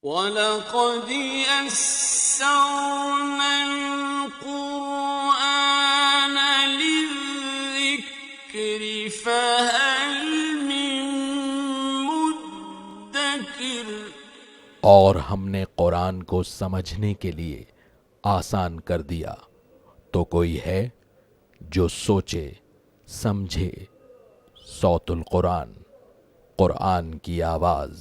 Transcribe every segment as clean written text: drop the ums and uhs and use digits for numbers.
وَلَقَدْ يَسَّرْنَا الْقُرْآنَ لِلذِّكْرِ فَهَلْ مِن مُّدَّكِرٍ۔ اور ہم نے قرآن کو سمجھنے کے لیے آسان کر دیا، تو کوئی ہے جو سوچے سمجھے۔ صوت القرآن، قرآن کی آواز۔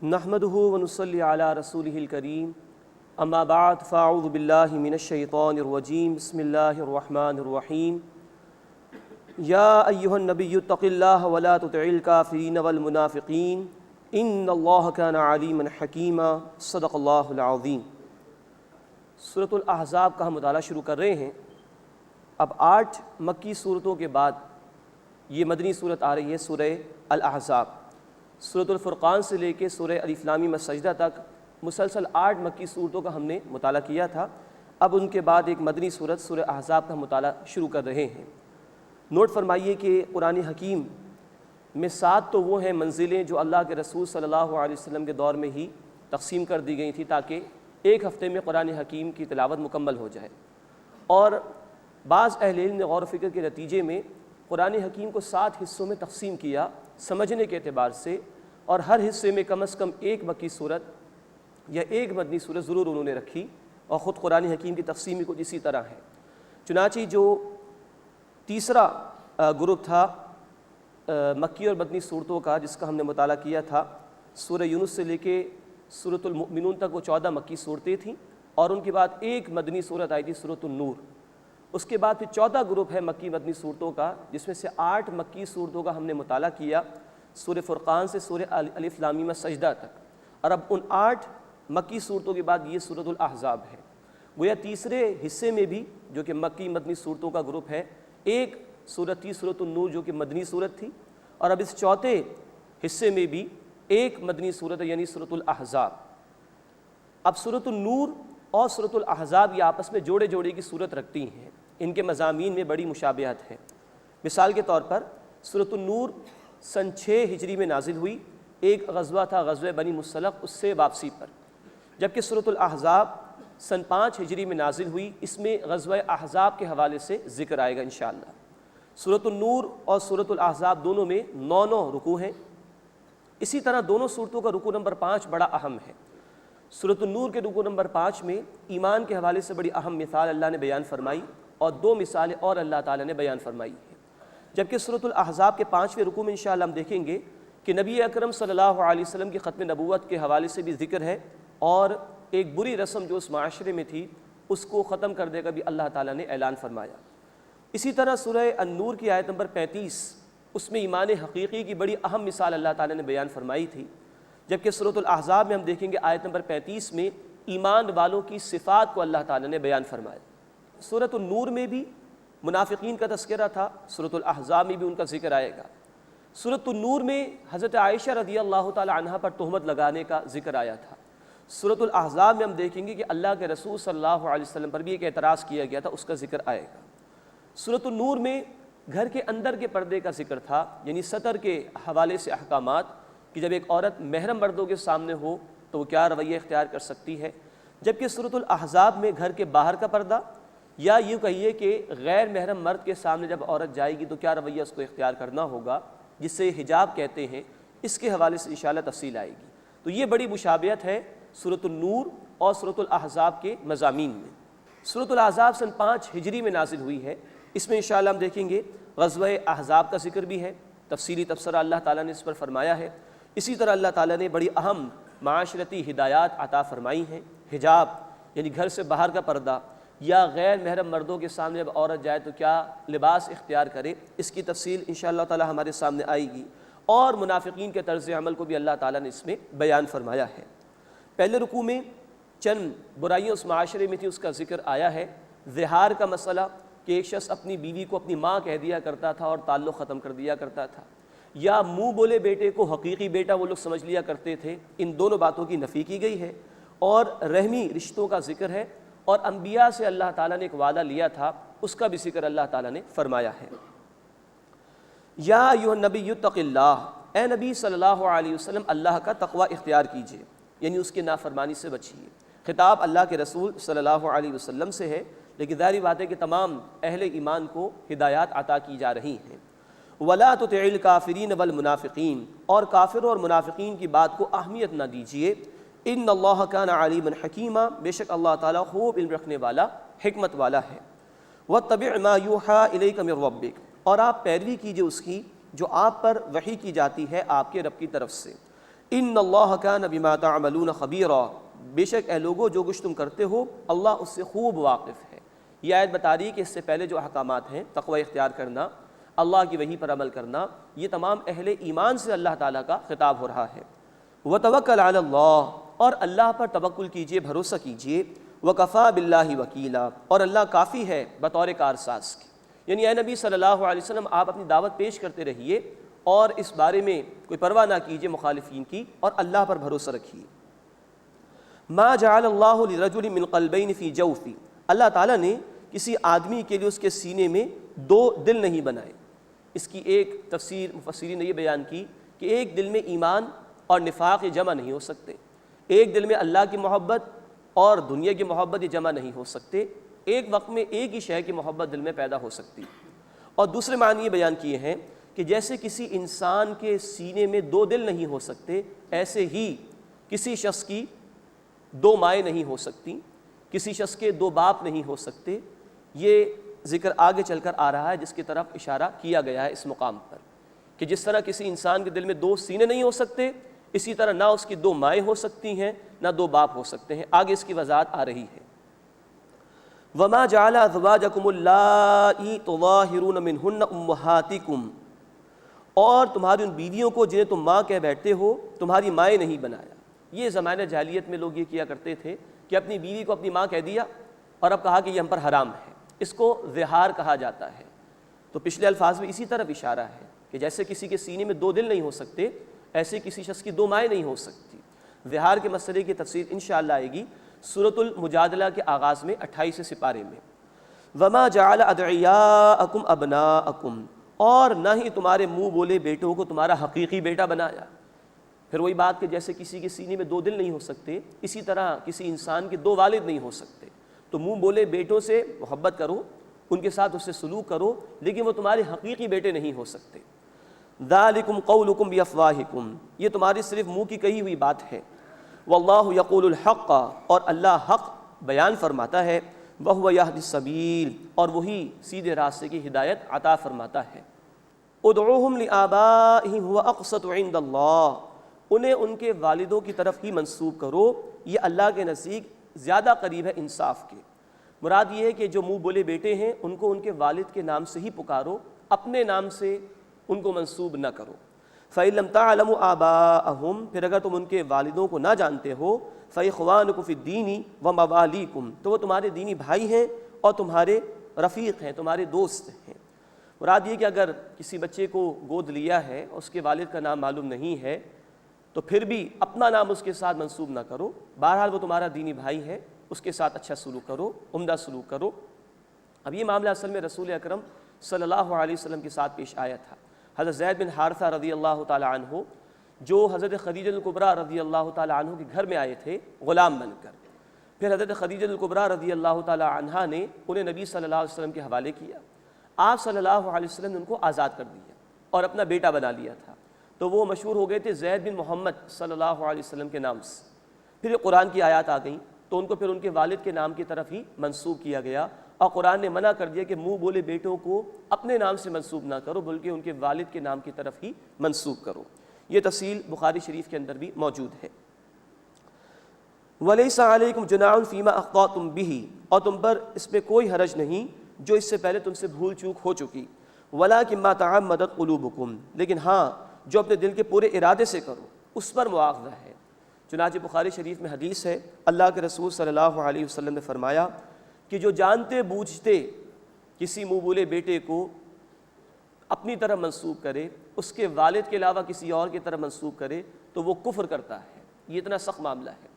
نحمده ونصلي على رسوله الكريم اما بعد فاعوذ بالله من الشيطان الرجيم بسم الله الرحمن الرحيم يا أيها النبي اتق الله ولا تطع الكافرين والمنافقين ان الله كان عليما حكيما صدق الله العظيم۔ سورۃ الاحزاب کا ہم مطالعہ شروع کر رہے ہیں۔ اب 8 مکی صورتوں کے بعد یہ مدنی صورت آ رہی ہے، سورہ الاحزاب۔ سورۃ الفرقان سے لے کے سورہ الف لام میم السجدہ تک مسلسل 8 مکی صورتوں کا ہم نے مطالعہ کیا تھا۔ اب ان کے بعد ایک مدنی صورت سورہ احزاب کا مطالعہ شروع کر رہے ہیں۔ نوٹ فرمائیے کہ قرآن حکیم میں 7 تو وہ ہیں منزلیں جو اللہ کے رسول صلی اللہ علیہ وسلم کے دور میں ہی تقسیم کر دی گئی تھی تاکہ ایک ہفتے میں قرآن حکیم کی تلاوت مکمل ہو جائے، اور بعض اہل علم نے غور و فکر کے نتیجے میں قرآن حکیم کو 7 حصوں میں تقسیم کیا سمجھنے کے اعتبار سے، اور ہر حصے میں کم از کم ایک مکی صورت یا ایک مدنی صورت ضرور انہوں نے رکھی، اور خود قرآن حکیم کی تقسیم کچھ اسی طرح ہے۔ چنانچہ جو تیسرا گروپ تھا مکی اور مدنی صورتوں کا جس کا ہم نے مطالعہ کیا تھا، سورہ یونس سے لے کے سورۃ المؤمنون تک وہ 14 مکی صورتیں تھیں، اور ان کے بعد ایک مدنی صورت آئی تھی سورۃ النور۔ اس کے بعد پھر 14 گروپ ہے مکی مدنی صورتوں کا، جس میں سے 8 مکی صورتوں کا ہم نے مطالعہ کیا، سورہ فرقان سے سورہ الف لام میم السجدہ تک، اور اب ان 8 مکی صورتوں کے بعد یہ سورۃ الاحزاب ہے۔ گویا تیسرے حصے میں بھی جو کہ مکی مدنی صورتوں کا گروپ ہے، ایک صورت تھی سورۃ النور جو کہ مدنی صورت تھی، اور اب اس چوتھے حصے میں بھی ایک مدنی صورت یعنی سورۃ الاحزاب۔ اب سورۃ النور اور سورۃ الاحزاب یہ آپس میں جوڑے جوڑے کی صورت رکھتی ہیں، ان کے مضامین میں بڑی مشابہت ہے۔ مثال کے طور پر سورۃ النور سن 6 ہجری میں نازل ہوئی، ایک غزوہ تھا غزوہ بنی مصطلق، اس سے واپسی پر، جبکہ سورۃ الاحزاب سن 5 ہجری میں نازل ہوئی، اس میں غزوہ احزاب کے حوالے سے ذکر آئے گا انشاءاللہ۔ سورۃ النور اور سورۃ الاحزاب دونوں میں 9 رکوع ہیں۔ اسی طرح دونوں صورتوں کا رکوع نمبر 5 بڑا اہم ہے۔ سورۃ النور کے رکوع نمبر 5 میں ایمان کے حوالے سے بڑی اہم مثال اللہ نے بیان فرمائی، اور 2 مثالیں اور اللہ تعالیٰ نے بیان فرمائی ہیں، جبکہ سورۃ الاحزاب کے 5ویں رکوع میں انشاءاللہ ہم دیکھیں گے کہ نبی اکرم صلی اللہ علیہ وسلم کی ختم نبوت کے حوالے سے بھی ذکر ہے، اور ایک بری رسم جو اس معاشرے میں تھی اس کو ختم کرنے کا بھی اللہ تعالیٰ نے اعلان فرمایا۔ اسی طرح سورہ النور کی آیت نمبر 35، اس میں ایمان حقیقی کی بڑی اہم مثال اللہ تعالیٰ نے بیان فرمائی تھی، جبکہ سورۃ الاحزاب میں ہم دیکھیں گے آیت نمبر 35 میں ایمان والوں کی صفات کو اللہ تعالیٰ نے بیان فرمایا۔ سورۃ النور میں بھی منافقین کا تذکرہ تھا، سورۃ الاحزاب میں بھی ان کا ذکر آئے گا۔ سورۃ النور میں حضرت عائشہ رضی اللہ تعالی عنہا پر تہمت لگانے کا ذکر آیا تھا۔ سورۃ الاحزاب میں ہم دیکھیں گے کہ اللہ کے رسول صلی اللہ علیہ وسلم پر بھی ایک اعتراض کیا گیا تھا، اس کا ذکر آئے گا۔ سورۃ النور میں گھر کے اندر کے پردے کا ذکر تھا، یعنی سطر کے حوالے سے احکامات کہ جب ایک عورت محرم مردوں کے سامنے ہو تو وہ کیا رویہ اختیار کر سکتی ہے، جبکہ سورۃ الاحزاب میں گھر کے باہر کا پردہ، یا یوں کہیے کہ غیر محرم مرد کے سامنے جب عورت جائے گی تو کیا رویہ اس کو اختیار کرنا ہوگا، جسے حجاب کہتے ہیں، اس کے حوالے سے انشاءاللہ تفصیل آئے گی۔ تو یہ بڑی مشابہت ہے سورۃ النور اور سورۃ الاحزاب کے مضامین میں۔ سورۃ الاحزاب سن 5 ہجری میں نازل ہوئی ہے، اس میں انشاءاللہ ہم دیکھیں گے غزوہ احزاب کا ذکر بھی ہے، تفصیلی تبصرہ اللہ تعالیٰ نے اس پر فرمایا ہے۔ اسی طرح اللہ تعالیٰ نے بڑی اہم معاشرتی ہدایات عطا فرمائی ہیں، حجاب یعنی گھر سے باہر کا پردہ، یا غیر محرم مردوں کے سامنے جب عورت جائے تو کیا لباس اختیار کرے، اس کی تفصیل انشاءاللہ تعالیٰ ہمارے سامنے آئے گی، اور منافقین کے طرز عمل کو بھی اللہ تعالیٰ نے اس میں بیان فرمایا ہے۔ پہلے رکوع میں چند برائیاں اس معاشرے میں تھیں، اس کا ذکر آیا ہے۔ زہار کا مسئلہ کہ ایک شخص اپنی بیوی کو اپنی ماں کہہ دیا کرتا تھا اور تعلق ختم کر دیا کرتا تھا، یا منہ بولے بیٹے کو حقیقی بیٹا وہ لوگ سمجھ لیا کرتے تھے، ان دونوں باتوں کی نفی کی گئی ہے۔ اور رحمی رشتوں کا ذکر ہے، اور انبیاء سے اللہ تعالیٰ نے ایک وعدہ لیا تھا، اس کا بھی ذکر اللہ تعالیٰ نے فرمایا ہے۔ یا ایھا النبی اتق اللہ، اے نبی صلی اللہ علیہ وسلم اللہ کا تقوی اختیار کیجئے، یعنی اس کی نافرمانی سے بچیے۔ خطاب اللہ کے رسول صلی اللہ علیہ وسلم سے ہے، لیکن ظاہری بات ہے کہ تمام اہل ایمان کو ہدایات عطا کی جا رہی ہیں۔ وَلَا تُطِعِ الْكَافِرِينَ وَالْمُنَافِقِينَ، اور کافروں اور منافقین کی بات کو اہمیت نہ دیجیے۔ ان اللہ کان علیما حکیما، بے شک اللہ تعالیٰ خوب علم رکھنے والا، حکمت والا ہے۔ وَاتَّبِعْ مَا يُوحَىٰ إِلَيْكَ مِن رَبِّكَ، اور آپ پیروی کیجئے اس کی جو آپ پر وحی کی جاتی ہے آپ کے رب کی طرف سے۔ ان اللہ کان بما تعملون خبیرا، بے شک اے لوگو جو کچھ تم کرتے ہو اللہ اس سے خوب واقف ہے۔ یہ آیت بتا رہی ہے کہ اس سے پہلے جو احکامات ہیں، تقوی اختیار کرنا، اللہ کی وحی پر عمل کرنا، یہ تمام اہل ایمان سے اللہ تعالیٰ کا خطاب ہو رہا ہے۔ وَتَوَكَّلْ عَلَى اللَّهِ، اور اللہ پر توکل کیجئے، بھروسہ کیجئے۔ وَكَفَىٰ بِاللَّهِ وَكِيلًا، اور اللہ کافی ہے بطور کارساز کے۔ یعنی اے نبی صلی اللہ علیہ وسلم آپ اپنی دعوت پیش کرتے رہیے اور اس بارے میں کوئی پرواہ نہ کیجئے مخالفین کی، اور اللہ پر بھروسہ رکھیے۔ ما جعل اللہ لرجل من قلبین فی جوفی، اللہ تعالیٰ نے کسی آدمی کے لیے اس کے سینے میں دو دل نہیں بنائے۔ اس کی ایک تفسیر مفسرین نے یہ بیان کی کہ ایک دل میں ایمان اور نفاق یہ جمع نہیں ہو سکتے، ایک دل میں اللہ کی محبت اور دنیا کی محبت یہ جمع نہیں ہو سکتے، ایک وقت میں ایک ہی شے کی محبت دل میں پیدا ہو سکتی۔ اور دوسرے معنی یہ بیان کیے ہیں کہ جیسے کسی انسان کے سینے میں دو دل نہیں ہو سکتے، ایسے ہی کسی شخص کی دو مائیں نہیں ہو سکتی، کسی شخص کے دو باپ نہیں ہو سکتے۔ یہ ذکر آگے چل کر آ رہا ہے جس کی طرف اشارہ کیا گیا ہے اس مقام پر، کہ جس طرح کسی انسان کے دل میں دو سینے نہیں ہو سکتے، اسی طرح نہ اس کی دو مائیں ہو سکتی ہیں، نہ دو باپ ہو سکتے ہیں۔ آگے اس کی وضاحت آ رہی ہے۔ وَمَا جَعَلَ أَزْوَاجَكُمُ اللَّائِي تُظَاهِرُونَ مِنْهُنَّ أُمَّهَاتِكُمْ، اور تمہاری ان بیویوں کو جنہیں تم ماں کہہ بیٹھتے ہو تمہاری مائیں نہیں بنایا۔ یہ زمانہ جاہلیت میں لوگ یہ کیا کرتے تھے کہ اپنی بیوی کو اپنی ماں کہہ دیا اور اب کہا کہ یہ ہم پر حرام ہے، اس کو ظہار کہا جاتا ہے۔ تو پچھلے الفاظ میں اسی طرف اشارہ ہے کہ جیسے کسی کے سینے میں دو دل نہیں ہو سکتے، ایسے کسی شخص کی دو مائیں نہیں ہو سکتی۔ ظہار کے مسئلے کی تفسیر انشاءاللہ آئے گی سورۃ المجادلہ کے آغاز میں 28 سپارے میں۔ وَمَا جَعَلَ أَدْعِيَاءَكُمْ أَبْنَاءَكُمْ، اور نہ ہی تمہارے منہ بولے بیٹوں کو تمہارا حقیقی بیٹا بنایا۔ پھر وہی بات کہ جیسے کسی کے سینے میں دو دل نہیں ہو سکتے، اسی طرح کسی انسان کے دو والد نہیں ہو سکتے۔ تو منہ بولے بیٹوں سے محبت کرو، ان کے ساتھ اس سے سلوک کرو، لیکن وہ تمہارے حقیقی بیٹے نہیں ہو سکتے۔ ذَلِكُمْ قَوْلُكُمْ بِأَفْوَاهِكُمْ، یہ تمہاری صرف منہ کی کہی ہوئی بات ہے۔ وَاللَّهُ يَقُولُ الْحَقَّ، اور اللہ حق بیان فرماتا ہے۔ وَهُوَ يَهْدِي السَّبِيلَ، اور وہی سیدھے راستے کی ہدایت عطا فرماتا ہے۔ ادعوہم لآبائہم هو اقسط عند اللہ، انہیں ان کے والدوں کی طرف ہی منسوب کرو، یہ اللہ کے نزدیک زیادہ قریب ہے انصاف کے۔ مراد یہ ہے کہ جو منہ بولے بیٹے ہیں ان کو ان کے والد کے نام سے ہی پکارو، اپنے نام سے ان کو منسوب نہ کرو۔ فَإِن لَمْ تَعْلَمُوا آبَاءَهُمْ، پھر اگر تم ان کے والدوں کو نہ جانتے ہو، فَإِخْوَانُكُمْ فِي الدِّينِ وَمَوَالِيكُمْ، تو وہ تمہارے دینی بھائی ہیں اور تمہارے رفیق ہیں، تمہارے دوست ہیں۔ مراد یہ کہ اگر کسی بچے کو گود لیا ہے اس کے والد کا نام معلوم نہیں ہے تو پھر بھی اپنا نام اس کے ساتھ منسوب نہ کرو، بہرحال وہ تمہارا دینی بھائی ہے، اس کے ساتھ اچھا سلوک کرو، عمدہ سلوک کرو۔ اب یہ معاملہ اصل میں رسول اکرم صلی اللہ علیہ وسلم کے ساتھ پیش آیا تھا۔ حضرت زید بن حارثہ رضی اللہ تعالی عنہ جو حضرت خدیجہ الکبریٰ رضی اللہ تعالی عنہ کے گھر میں آئے تھے غلام بن کر، پھر حضرت خدیجہ الکبریٰ رضی اللہ تعالی عنہ نے انہیں نبی صلی اللہ علیہ وسلم کے حوالے کیا۔ آپ صلی اللہ علیہ وسلم نے ان کو آزاد کر دیا اور اپنا بیٹا بنا لیا تھا، تو وہ مشہور ہو گئے تھے زید بن محمد صلی اللہ علیہ وسلم کے نام سے۔ پھر یہ قرآن کی آیات آ گئیں تو ان کو پھر ان کے والد کے نام کی طرف ہی منسوب کیا گیا، اور قرآن نے منع کر دیا کہ منہ بولے بیٹوں کو اپنے نام سے منسوب نہ کرو بلکہ ان کے والد کے نام کی طرف ہی منسوب کرو۔ یہ تفصیل بخاری شریف کے اندر بھی موجود ہے۔ وَلَيْسَ عَلَيْكُمْ جُنَاحٌ فِيمَا أَخْطَأْتُمْ بِهِ، اور تم پر اس پہ کوئی حرج نہیں جو اس سے پہلے تم سے بھول چوک ہو چکی۔ وَلَٰكِن مَّا تَعَمَّدَتْ قُلُوبُكُمْ، لیکن ہاں جو اپنے دل کے پورے ارادے سے کرو اس پر مواخذہ ہے۔ چنانچہ بخاری شریف میں حدیث ہے، اللہ کے رسول صلی اللہ علیہ وسلم نے فرمایا کہ جو جانتے بوجھتے کسی منہ بولے بیٹے کو اپنی طرف منسوب کرے، اس کے والد کے علاوہ کسی اور کی طرف منسوب کرے تو وہ کفر کرتا ہے۔ یہ اتنا سخت معاملہ ہے،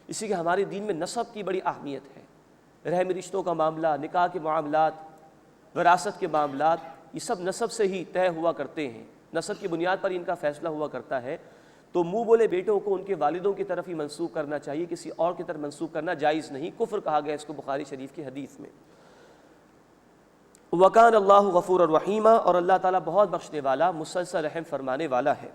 اسی کہ ہمارے دین میں نسب کی بڑی اہمیت ہے، رحم رشتوں کا معاملہ، نکاح کے معاملات، وراثت کے معاملات، یہ سب نسب سے ہی طے ہوا کرتے ہیں، نسب کی بنیاد پر ان کا فیصلہ ہوا کرتا ہے۔ تو منہ بولے بیٹوں کو ان کے والدوں کی طرف ہی منسوب کرنا چاہیے، کسی اور کی طرف منسوب کرنا جائز نہیں، کفر کہا گیا اس کو بخاری شریف کی حدیث میں۔ وَكَانَ اللَّهُ غَفُورًا رَحِيمًا، اور اللہ تعالیٰ بہت بخشنے والا، مسلسل رحم فرمانے والا ہے۔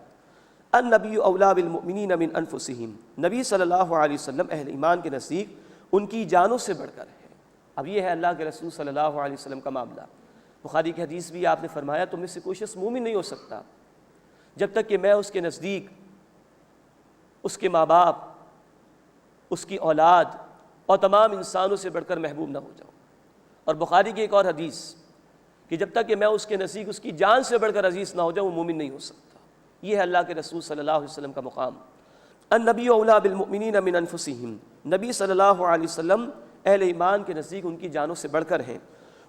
النبی اولیٰ بالمؤمنین من انفسہم، نبی صلی اللہ علیہ وسلم اہل ایمان کے نزدیک ان کی جانوں سے بڑھ کر ہے۔ اب یہ ہے اللہ کے رسول صلی اللہ علیہ وسلم کا معاملہ۔ بخاری کی حدیث بھی آپ نے فرمایا تم میں سے کوئی شخص مومن نہیں ہو سکتا جب تک کہ میں اس کے نزدیک اس کے ماں باپ، اس کی اولاد اور تمام انسانوں سے بڑھ کر محبوب نہ ہو جاؤں۔ اور بخاری کی ایک اور حدیث کہ جب تک کہ میں اس کے نزدیک اس کی جان سے بڑھ کر عزیز نہ ہو جاؤں وہ مومن نہیں ہو سکتا۔ یہ ہے اللہ کے رسول صلی اللہ علیہ وسلم کا مقام۔ النبی اولیٰ بالمؤمنین من انفسہم، نبی صلی اللہ علیہ وسلم اہل ایمان کے نزدیک ان کی جانوں سے بڑھ کر ہیں۔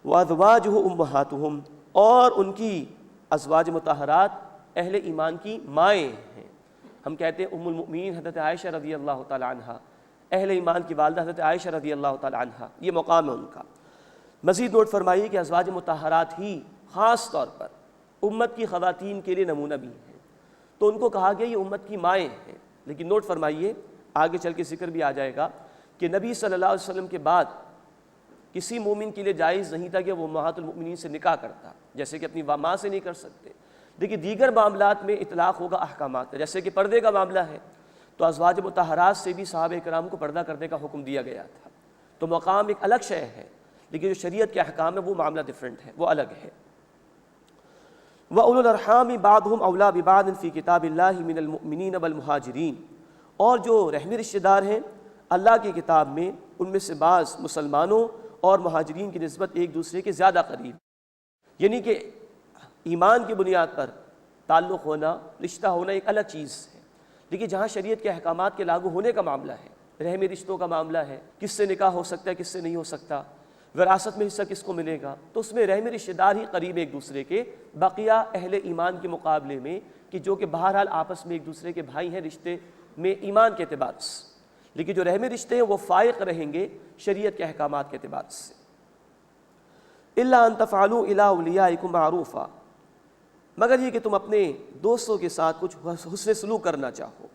وازواجہ امہاتہم، اور ان کی ازواج مطہرات اہل ایمان کی مائیں ہیں۔ ہم کہتے ہیں ام المؤمنین حضرت عائشہ رضی اللہ تعالی عنہا، اہل ایمان کی والدہ حضرت عائشہ رضی اللہ تعالی عنہا، یہ مقام ہے ان کا۔ مزید نوٹ فرمائیے کہ ازواج مطہرات ہی خاص طور پر امت کی خواتین کے لیے نمونہ بھی ہیں، تو ان کو کہا گیا یہ امت کی مائیں ہیں۔ لیکن نوٹ فرمائیے، آگے چل کے ذکر بھی آ جائے گا کہ نبی صلی اللہ علیہ وسلم کے بعد کسی مومن کے لیے جائز نہیں تھا کہ وہ امہات المؤمنین سے نکاح کرتا، جیسے کہ اپنی ماں سے نہیں کر سکتے۔ لیکن دیگر معاملات میں اطلاق ہوگا احکامات کا، جیسے کہ پردے کا معاملہ ہے تو ازواج مطہرات سے بھی صحابہ کرام کو پردہ کرنے کا حکم دیا گیا تھا، تو مقام ایک الگ شے ہے، لیکن جو شریعت کے احکام ہے وہ معاملہ ڈیفرنٹ ہے، وہ الگ ہے۔ وَأُولُو الْأَرْحَامِ بَعْضُهُمْ أَوْلَىٰ بِبَعْضٍ فِي كِتَابِ اللَّهِ مِنَ الْمُؤْمِنِينَ وَالْمُهَاجِرِينَ، اور جو رحمی رشتہ دار ہیں اللہ کی کتاب میں ان میں سے بعض مسلمانوں اور مہاجرین کی نسبت ایک دوسرے کے زیادہ قریب، یعنی کہ ایمان کی بنیاد پر تعلق ہونا، رشتہ ہونا ایک الگ چیز ہے، لیکن جہاں شریعت کے احکامات کے لاگو ہونے کا معاملہ ہے، رحمی رشتوں کا معاملہ ہے، کس سے نکاح ہو سکتا ہے کس سے نہیں ہو سکتا، وراثت میں حصہ کس کو ملے گا، تو اس میں رحمی رشتہ دار ہی قریب ایک دوسرے کے، بقیہ اہل ایمان کے مقابلے میں کہ جو کہ بہرحال آپس میں ایک دوسرے کے بھائی ہیں رشتے میں ایمان کے اعتبار سے، لیکن جو رحمی رشتے ہیں وہ فائق رہیں گے شریعت کے احکامات کے اعتبار سے۔ الا ان تفعلوا الى اولیاءکم معروفا، مگر یہ کہ تم اپنے دوستوں کے ساتھ کچھ حسن سلوک کرنا چاہو۔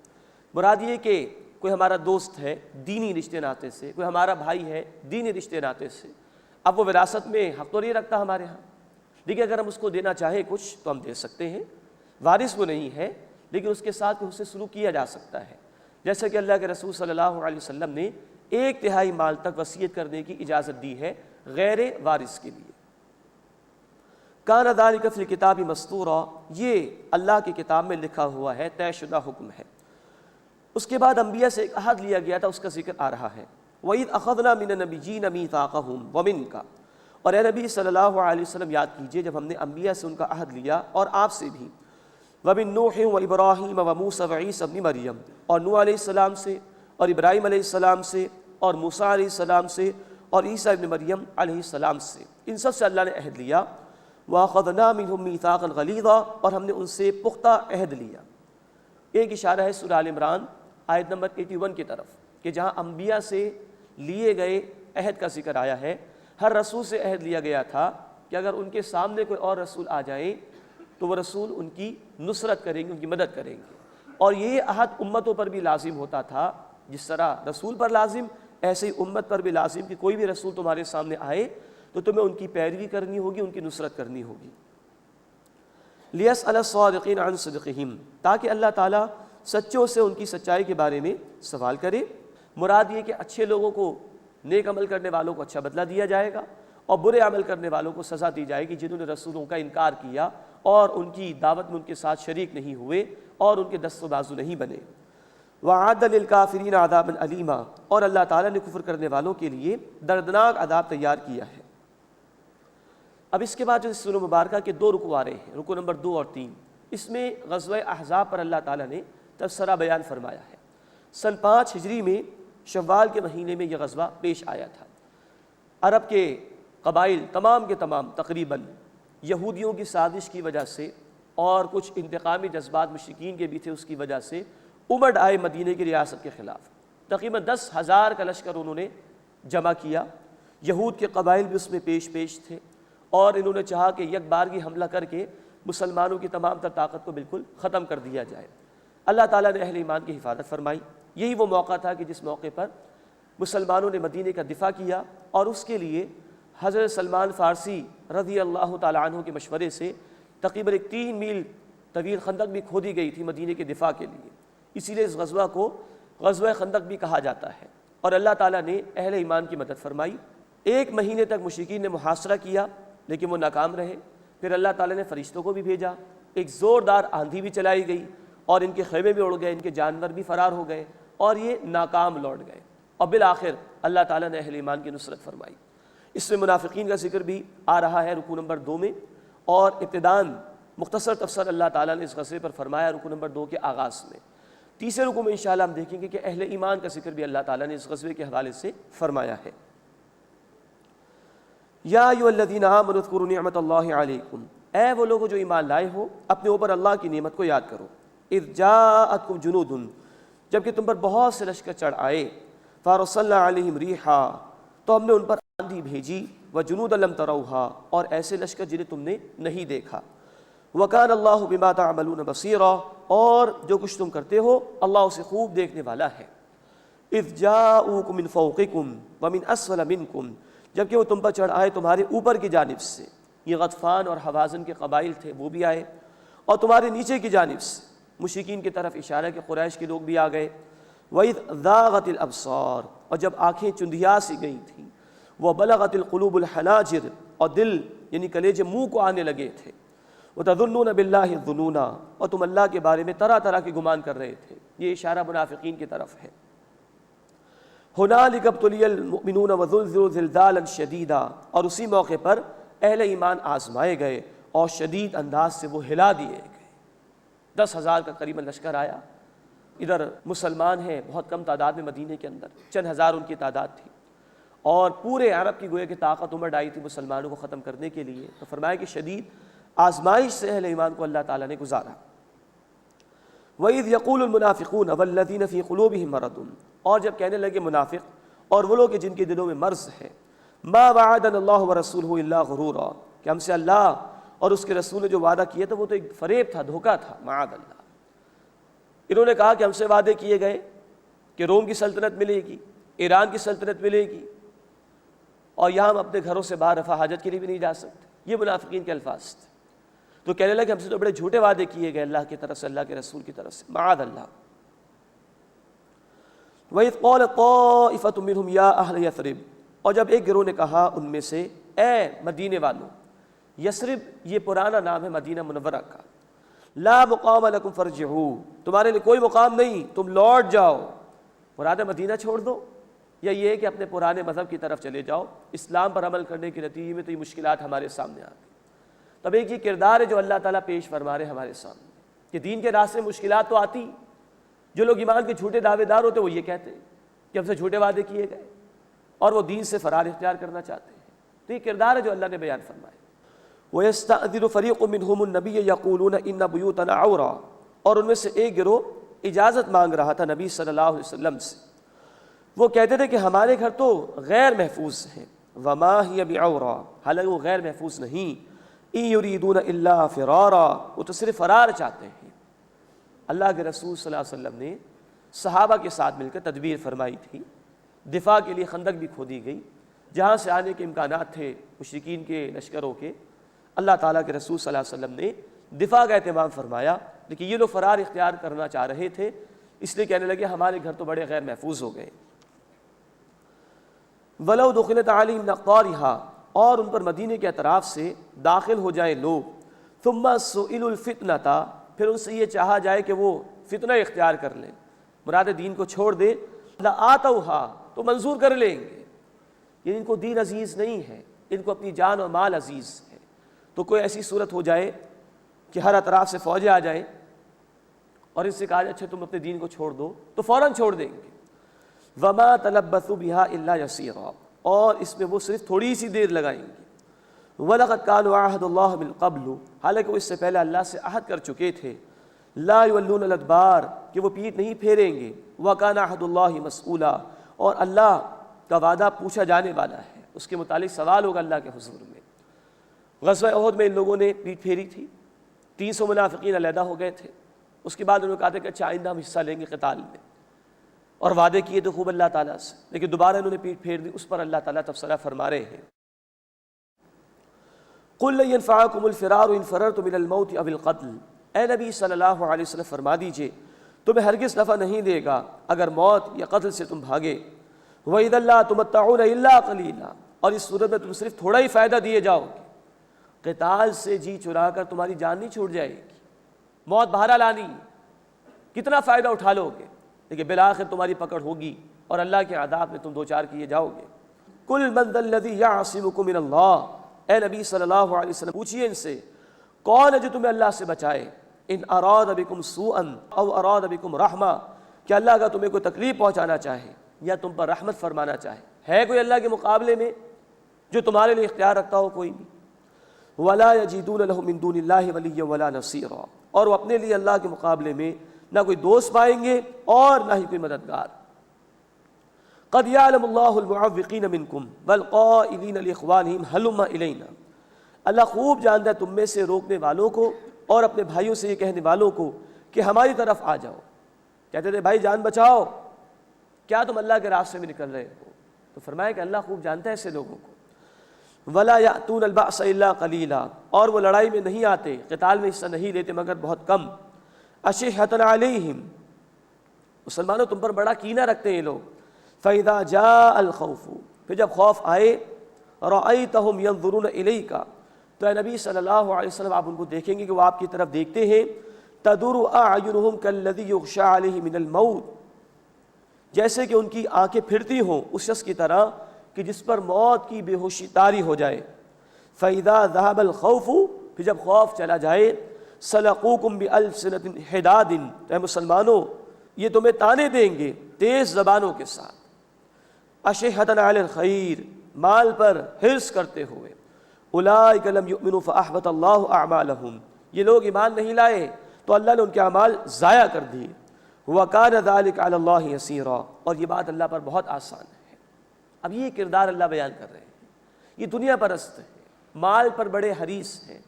مراد یہ کہ کوئی ہمارا دوست ہے دینی رشتے ناطے سے، کوئی ہمارا بھائی ہے دینی رشتے ناطے سے، اب وہ وراثت میں حق تو نہیں رکھتا ہمارے ہاں، لیکن اگر ہم اس کو دینا چاہیں کچھ تو ہم دے سکتے ہیں، وارث وہ نہیں ہے لیکن اس کے ساتھ حسن سلوک کیا جا سکتا ہے، جیسا کہ اللہ کے رسول صلی اللہ علیہ وسلم نے 1/3 مال تک وصیت کرنے کی اجازت دی ہے غیر وارث کے لیے۔ کان ذالک فی الکتاب مسطورا، یہ اللہ کی کتاب میں لکھا ہوا ہے، طے شدہ حکم ہے۔ اس کے بعد انبیاء سے ایک عہد لیا گیا تھا، اس کا ذکر آ رہا ہے۔ وَإِذْ أَخَذْنَا مِنَ النَّبِيِّينَ مِيثَاقَهُمْ وَمِنْكَ، اور اے نبی صلی اللہ علیہ وسلم یاد کیجئے جب ہم نے انبیاء سے ان کا عہد لیا اور آپ سے بھی، وَمِن نُوحٍ وَإِبْرَاهِيمَ وَمُوسَىٰ وَعِيسَىٰ ابْنِ مَرْيَمَ، اور نوح علیہ السلام سے اور ابراہیم علیہ السلام سے اور موسیٰ علیہ السلام سے اور عیسیٰ ابن مریم علیہ السلام سے، ان سب سے اللہ نے عہد لیا۔ وَأَخَذْنَا مِنْهُمْ مِيثَاقًا غَلِيظًا، اور ہم نے ان سے پختہ عہد لیا۔ ایک اشارہ ہے سورہ آل عمران آیت نمبر 81 کی طرف کہ جہاں انبیاء سے لیے گئے عہد کا ذکر آیا ہے، ہر رسول سے عہد لیا گیا تھا کہ اگر ان کے سامنے کوئی اور رسول آ جائیں تو وہ رسول ان کی نصرت کریں گے، ان کی مدد کریں گے، اور یہ عہد امتوں پر بھی لازم ہوتا تھا، جس طرح رسول پر لازم ایسے ہی امت پر بھی لازم کہ کوئی بھی رسول تمہارے سامنے آئے تو تمہیں ان کی پیروی کرنی ہوگی، ان کی نصرت کرنی ہوگی۔ لِيَسْأَلَ الصَّادِقِينَ عَنْ صِدْقِهِمْ، تاکہ اللہ تعالیٰ سچوں سے ان کی سچائی کے بارے میں سوال کرے۔ مراد یہ کہ اچھے لوگوں کو، نیک عمل کرنے والوں کو اچھا بدلہ دیا جائے گا، اور برے عمل کرنے والوں کو سزا دی جائے گی جنہوں نے رسولوں کا انکار کیا اور ان کی دعوت میں ان کے ساتھ شریک نہیں ہوئے اور ان کے دست و بازو نہیں بنے۔ وَأَعَدَّ لِلْكَافِرِينَ عَذَابًا أَلِيمًا، اور اللہ تعالیٰ نے کفر کرنے والوں کے لیے دردناک عذاب تیار کیا ہے۔ اب اس کے بعد جو سورہ مبارکہ کے 2 رکوع آ رہے ہیں، رکوع نمبر 2 اور 3، اس میں غزوہ احزاب پر اللہ تعالیٰ نے تبصرہ بیان فرمایا ہے۔ سن 5 ہجری میں شوال کے مہینے میں یہ غزوہ پیش آیا تھا۔ عرب کے قبائل تمام کے تمام تقریباً یہودیوں کی سازش کی وجہ سے اور کچھ انتقامی جذبات مشرکین کے بھی تھے، اس کی وجہ سے امڑ آئے مدینے کی ریاست کے خلاف۔ تقریباً 10,000 کا لشکر انہوں نے جمع کیا. یہود کے قبائل بھی اس میں پیش تھے اور انہوں نے چاہا کہ یک بارگی حملہ کر کے مسلمانوں کی تمام تر طاقت کو بالکل ختم کر دیا جائے. اللہ تعالیٰ نے اہل ایمان کی حفاظت فرمائی. یہی وہ موقع تھا کہ جس موقع پر مسلمانوں نے مدینے کا دفاع کیا اور اس کے لیے حضرت سلمان فارسی رضی اللہ تعالیٰ عنہ کے مشورے سے تقریباً 3 میل طویل خندق بھی کھودی گئی تھی مدینے کے دفاع کے لیے. اسی لیے اس غزوہ کو غزوہ خندق بھی کہا جاتا ہے. اور اللہ تعالیٰ نے اہل ایمان کی مدد فرمائی. 1 مہینے تک مشرکین نے محاصرہ کیا لیکن وہ ناکام رہے. پھر اللہ تعالیٰ نے فرشتوں کو بھی بھیجا, ایک زوردار آندھی بھی چلائی گئی اور ان کے خیمے بھی اڑ گئے, ان کے جانور بھی فرار ہو گئے اور یہ ناکام لوٹ گئے. اور بالآخر اللہ تعالیٰ نے اہل ایمان کی نصرت فرمائی. اس میں منافقین کا ذکر بھی آ رہا ہے رکوع نمبر 2 میں, اور ابتداً مختصر تفسیر اللہ تعالیٰ نے اس غزوے پر فرمایا رکوع نمبر 2 کے آغاز میں. تیسرے رکوع میں انشاءاللہ ہم دیکھیں گے کہ اہل ایمان کا ذکر بھی اللہ تعالیٰ نے اس غزوے کے حوالے سے فرمایا ہے. یا ایھا الذین آمنوا اذکروا نعمت اللہ علیکم, اے وہ لوگوں جو ایمان لائے ہو اپنے اوپر اللہ کی نعمت کو یاد کرو. اذ جاءتکم جنود, جبکہ تم پر بہت سے لشکر چڑھ آئے. فارسلنا علیہم ریحا, تو ہم نے ان پر آندھی بھیجی. وجنودا لم تروھا, اور ایسے لشکر جنہیں تم نے نہیں دیکھا. وکان اللہ بما تعملون بصیرا, اور جو کچھ تم کرتے ہو اللہ اسے خوب دیکھنے والا ہے. اذ جاءوکم من فوقکم ومن اسفل منکم, جبکہ وہ تم پر چڑھ آئے تمہارے اوپر کی جانب سے. یہ غطفان اور حوازن کے قبائل تھے, وہ بھی آئے, اور تمہارے نیچے کی جانب سے مشرکین کی طرف اشارہ کہ قریش کے لوگ بھی آ گئے. وَإِذْ ذَاغَتِ الْأَبْصَارُ, اور جب آنکھیں چندھیا سی گئی تھیں. وَبَلَغَتِ الْقُلُوبُ الْحَنَاجِرَ, اور دل یعنی کلیجے منہ کو آنے لگے تھے. وَتَظُنُّونَ بِاللَّهِ الظُّنُونَ, اور تم اللہ کے بارے میں طرح طرح کے گمان کر رہے تھے. یہ اشارہ منافقین کی طرف ہے. هُنَالِكَ ابْتُلِيَ الْمُؤْمِنُونَ وَزُلْزِلُوا زِلْزَالًا شَدِيدًا, اور اسی موقع پر اہل ایمان آزمائے گئے اور شدید انداز سے وہ ہلا دیے گئے. 10,000 کا قریباً لشکر آیا. ادھر مسلمان ہیں بہت کم تعداد میں مدینے کے اندر, چند ہزار ان کی تعداد تھی, اور پورے عرب کی گویا کہ طاقت امڑ آئی تھی مسلمانوں کو ختم کرنے کے لیے. تو فرمایا کہ شدید آزمائش سے اہل ایمان کو اللہ تعالیٰ نے گزارا. وَإِذْ يَقُولُ الْمُنَافِقُونَ وَالَّذِينَ فِي قُلُوبِهِمْ مَرَضٌ, اور جب کہنے لگے منافق اور وہ لوگ جن کے دلوں میں مرض ہے, مَا وَعَدَنَا اللَّهُ وَرَسُولُهُ إِلَّا غُرُورًا, کہ ہم سے اللہ اور اس کے رسول نے جو وعدہ کیا تھا وہ تو ایک فریب تھا, دھوکہ تھا. معاذ اللہ. انہوں نے کہا کہ ہم سے وعدے کیے گئے کہ روم کی سلطنت ملے گی, ایران کی سلطنت ملے گی, اور یہاں ہم اپنے گھروں سے باہر رفع حاجت کے لیے بھی نہیں جا سکتے. یہ منافقین کے الفاظ تھے. تو کہنے لگے ہم سے تو بڑے جھوٹے وعدے کیے گئے اللہ کی طرف سے, اللہ کے رسول کی طرف سے. معاذ اللہ. وَإِذْ قَالَ طَائِفَةٌ مِّنْهُمْ يَا أَهْلَ يَثْرِبَ, اور جب ایک گروہ نے کہا ان میں سے, اے مدینے والوں. یثرب یہ پرانا نام ہے مدینہ منورہ کا. لا مقام لکم فرجعوا, تمہارے لیے کوئی مقام نہیں, تم لوٹ جاؤ. مراد مدینہ چھوڑ دو, یا یہ ہے کہ اپنے پرانے مذہب کی طرف چلے جاؤ. اسلام پر عمل کرنے کے نتیجے میں تو یہ مشکلات ہمارے سامنے آ گئی. تب ایک یہ کردار ہے جو اللہ تعالیٰ پیش فرما رہے ہمارے سامنے کہ دین کے راستے میں مشکلات تو آتی. جو لوگ ایمان کے جھوٹے دعوے دار ہوتے وہ یہ کہتے ہیں کہ ہم سے جھوٹے وعدے کیے گئے, اور وہ دین سے فرار اختیار کرنا چاہتے ہیں. تو یہ کردار ہے جو اللہ نے بیان فرمایا. وَيَسْتَأْذِنُ فَرِيقٌ مِّنْهُمُ النَّبِيَّ يَقُولُونَ إِنَّ بُيُوتَنَا عَوْرَةٌ, اور ان میں سے ایک گروہ اجازت مانگ رہا تھا نبی صلی اللہ علیہ وسلم سے. وہ کہتے تھے کہ ہمارے گھر تو غیر محفوظ ہیں. وَمَا هِيَ بِعَوْرَةٍ, حالانکہ وہ غیر محفوظ نہیں. إِن يُرِيدُونَ إِلَّا فِرَارًا, وہ تو صرف فرار چاہتے ہیں. اللہ کے رسول صلی اللہ علیہ وسلم نے صحابہ کے ساتھ مل کر تدبیر فرمائی تھی. دفاع کے لیے خندق بھی کھودی گئی, جہاں سے آنے کے امکانات تھے مشرکین کے لشکروں کے. اللہ تعالیٰ کے رسول صلی اللہ علیہ وسلم نے دفاع کا اہتمام فرمایا, لیکن یہ لوگ فرار اختیار کرنا چاہ رہے تھے, اس لیے کہنے لگے ہمارے گھر تو بڑے غیر محفوظ ہو گئے. وَلَوْ دُخِلَتْ عَلَيْهِمْ مِنْ أَقْطَارِهَا, اور ان پر مدینے کے اطراف سے داخل ہو جائیں لوگ. ثُمَّ سُئِلُوا الْفِتْنَةَ, پھر ان سے یہ چاہا جائے کہ وہ فتنہ اختیار کر لیں, مراد دین کو چھوڑ دے. لَآتَوْهَا, تو منظور کر لیں گے. یہ ان کو دین عزیز نہیں ہے, ان کو اپنی جان اور مال عزیز ہے. تو کوئی ایسی صورت ہو جائے کہ ہر اطراف سے فوجیں آ جائیں اور اس سے کہا جائے اچھا تم اپنے دین کو چھوڑ دو, تو فوراً چھوڑ دیں گے. وَمَا تَلَبَّثُوا بِهَا إِلَّا يَسِيرًا, اور اس میں وہ صرف تھوڑی سی دیر لگائیں گے. وَلَقَدْ كَانُوا عَاهَدُوا اللَّهَ مِن قَبْلُ, حالانکہ وہ اس سے پہلے اللہ سے عہد کر چکے تھے. لا یولون الادبار، کہ وہ پیٹھ نہیں پھیریں گے، وکان عہد اللہ مسئولا، اور اللہ کا وعدہ پوچھا جانے والا ہے، اس کے متعلق سوال ہوگا اللہ کے حضور میں۔ غزوہ احد میں ان لوگوں نے پیٹھ پھیری تھی، 300 منافقین علیحدہ ہو گئے تھے، اس کے بعد انہوں نے کہا تھا کہ اچھا آئندہ ہم حصہ لیں گے قتال میں، اور وعدے کیے تو خوب اللہ تعالیٰ سے، لیکن دوبارہ انہوں نے پیٹھ پھیر دی، اس پر اللہ تعالیٰ تبصرہ فرما رہے ہیں۔ قُلْ لَن يَنْفَعَكُمُ الْفِرَارُ إِنْ فَرَرْتُمْ مِنَ الْمَوْتِ أَوِ الْقَتْلِ، اے نبی صلی اللہ علیہ وسلم فرما دیجئے تمہیں ہرگز نفع نہیں دے گا اگر موت یا قتل سے تم بھاگے، وَإِذًا لَا تُمَتَّعُونَ إِلَّا قَلِيلًا، اور اس صورت میں تم صرف تھوڑا ہی فائدہ دیے جاؤ گے، قتال سے جی چرا کر تمہاری جان نہیں چھوٹ جائے گی، موت بہرحال آنی، کتنا فائدہ اٹھا لو گے، لیکن بالآخر تمہاری پکڑ ہوگی اور اللہ کے عذاب میں تم دوچار کیے جاؤ گے۔ قُلْ مَنْ ذَا الَّذِي يَعْصِمُكُم مِّنَ اللَّهِ، اے نبی صلی اللہ علیہ وسلم پوچھئے ان سے کون ہے جو تمہیں اللہ سے بچائے، ان اراد بکم سوءا او اراد بکم رحمہ، کہ اللہ کا تمہیں کوئی تکلیف پہنچانا چاہے یا تم پر رحمت فرمانا چاہے، ہے کوئی اللہ کے مقابلے میں جو تمہارے لیے اختیار رکھتا ہو؟ کوئی نہیں۔ وَلَا يَجِدُونَ لَهُم مِّن دُونِ اللَّهِ وَلِيًّا وَلَا نَصِيرًا، اور وہ اپنے لیے اللہ کے مقابلے میں نہ کوئی دوست پائیں گے اور نہ ہی کوئی مددگار۔ قد يعلم الله المعوقين منكم والقائلين لاخوانهم هلم الينا، اللہ خوب جانتا ہے تم میں سے روکنے والوں کو اور اپنے بھائیوں سے یہ کہنے والوں کو کہ ہماری طرف آ جاؤ، کہتے تھے بھائی جان بچاؤ، کیا تم اللہ کے راستے میں نکل رہے ہو؟ تو فرمایا کہ اللہ خوب جانتا ہے ایسے لوگوں کو۔ ولا يأتون البأس الا قليلا، اور وہ لڑائی میں نہیں آتے، قتال میں حصہ نہیں لیتے مگر بہت کم۔ اشحۃ علیہم، مسلمانوں تم پر بڑا کینہ رکھتے ہیں یہ لوگ۔ فَإِذَا جَاءَ الْخَوْفُ، پھر جب خوف آئے، رَأَيْتَهُمْ يَنظُرُونَ إِلَيْكَ، تو اے نبی صلی اللہ علیہ وسلم آپ ان کو دیکھیں گے کہ وہ آپ کی طرف دیکھتے ہیں، تَدُرُ أَعْيُنُهُمْ كَالَّذِي يُغْشَىٰ عَلَيْهِ مِنَ الْمَوْتِ، جیسے کہ ان کی آنکھیں پھرتی ہوں اس شخص کی طرح کہ جس پر موت کی بے ہوشی طاری ہو جائے۔ فَإِذَا ذَهَبَ الْخَوْفُ، پھر جب خوف چلا جائے، سَلَقُوكُمْ بِأَلْسِنَةٍ حِدَادٍ، تو اے مسلمانوں یہ تمہیں تانے دیں گے تیز زبانوں کے ساتھ، اشحۃ علی الخیر، مال پر حرص کرتے ہوئے۔ اولئک لم یؤمنوا فاحبط اللہ اعمالهم، یہ لوگ ایمان نہیں لائے تو اللہ نے ان کے اعمال ضائع کر دیے۔ وکان ذلک علی اللہ یسیرا، اور یہ بات اللہ پر بہت آسان ہے۔ اب یہ کردار اللہ بیان کر رہے ہیں، یہ دنیا پرست ہے، مال پر بڑے حریص ہیں،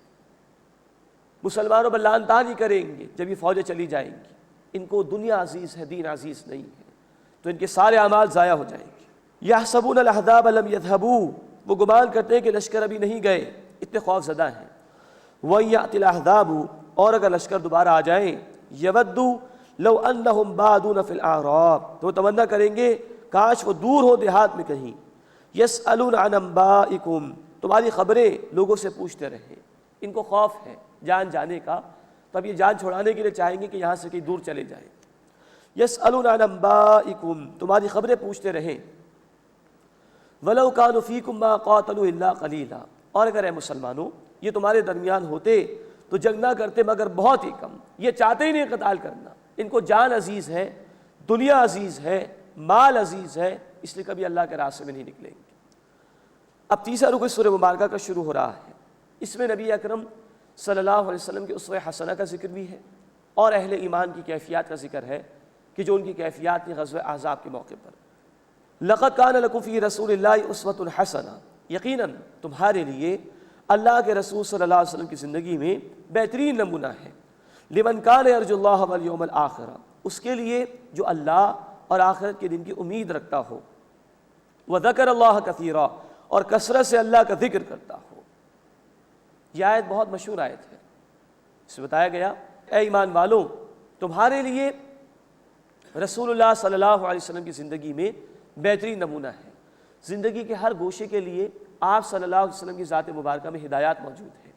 مسلمانوں پر لعن طانی کریں گے جب یہ فوجیں چلی جائیں گی، ان کو دنیا عزیز ہے دین عزیز نہیں ہے، تو ان کے سارے اعمال ضائع ہو جائیں گے۔ یحسبون الاحزاب لم یذهبوا، وہ گمان کرتے ہیں کہ لشکر ابھی نہیں گئے، اتنے خوف زدہ ہیں۔ وَيَأْتِ الْأَحْزَابُ، اور اگر لشکر دوبارہ آ جائیں، يَوَدُّوا لَوْ أَنَّهُمْ بَعْدُونَ فِي الْأَعْرَابِ، تو وہ تمنا کریں گے کاش وہ دور ہو دیہات میں کہیں۔ يَسْأَلُونَ عَنْ أَنْبَائِكُمْ، تمہاری خبریں لوگوں سے پوچھتے رہیں، ان کو خوف ہے جان جانے کا، تب یہ جان چھوڑانے کے لیے چاہیں گے کہ یہاں سے کہیں دور چلے جائیں۔ يَسْأَلُونَ عَنْ أَنْبَائِكُمْ، تمہاری خبریں پوچھتے رہیں۔ وَلَوْ كَانُوا فِيكُمْ مَا قَاتَلُوا إِلَّا قَلِيلًا، اور اگر اے مسلمانوں یہ تمہارے درمیان ہوتے تو جنگ نہ کرتے مگر بہت ہی کم، یہ چاہتے ہی نہیں قتال کرنا، ان کو جان عزیز ہے، دنیا عزیز ہے، مال عزیز ہے، اس لیے کبھی اللہ کے راستے میں نہیں نکلیں گے۔ اب تیسرا رکو سورہ مبارکہ کا شروع ہو رہا ہے، اس میں نبی اکرم صلی اللہ علیہ وسلم کے اسوہ حسنہ کا ذکر بھی ہے اور اہل ایمان کی کیفیات کا ذکر ہے کہ جو ان کی کیفیات تھی غزوہ احزاب کے موقع پر۔ لقد کان لکم فی رسول اللہ اسوۃ حسنہ، یقیناً تمہارے لیے اللہ کے رسول صلی اللہ علیہ وسلم کی زندگی میں بہترین نمونہ ہے۔ لمن کان یرجو اللہ والیوم الآخر، اس کے لیے جو اللہ اور آخرت کے دن کی امید رکھتا ہو، وذکر اللہ کثیرا، اور کثرت سے اللہ کا ذکر کرتا ہو۔ یہ آیت بہت مشہور آیت ہے، اس میں بتایا گیا اے ایمان والوں تمہارے لیے رسول اللہ صلی اللہ علیہ وسلم کی زندگی میں بہترین نمونہ ہے۔ زندگی کے ہر گوشے کے لیے آپ صلی اللہ علیہ وسلم کی ذات مبارکہ میں ہدایات موجود ہیں،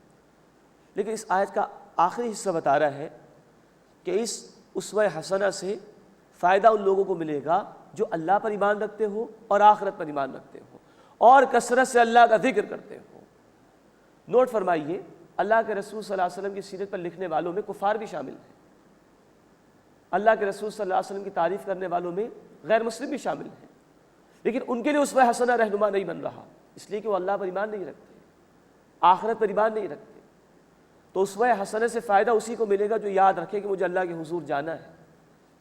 لیکن اس آیت کا آخری حصہ بتا رہا ہے کہ اس اسوہ حسنہ سے فائدہ ان لوگوں کو ملے گا جو اللہ پر ایمان رکھتے ہو اور آخرت پر ایمان رکھتے ہو اور کثرت سے اللہ کا ذکر کرتے ہو۔ نوٹ فرمائیے، اللہ کے رسول صلی اللہ علیہ وسلم کی سیرت پر لکھنے والوں میں کفار بھی شامل ہیں، اللہ کے رسول صلی اللہ علیہ وسلم کی تعریف کرنے والوں میں غیر مسلم بھی شامل ہیں، لیکن ان کے لیے اسوہ حسنہ رہنما نہیں بن رہا، اس لیے کہ وہ اللہ پر ایمان نہیں رکھتے، آخرت پر ایمان نہیں رکھتے۔ تو اسوہ حسنہ سے فائدہ اسی کو ملے گا جو یاد رکھے کہ مجھے اللہ کے حضور جانا ہے،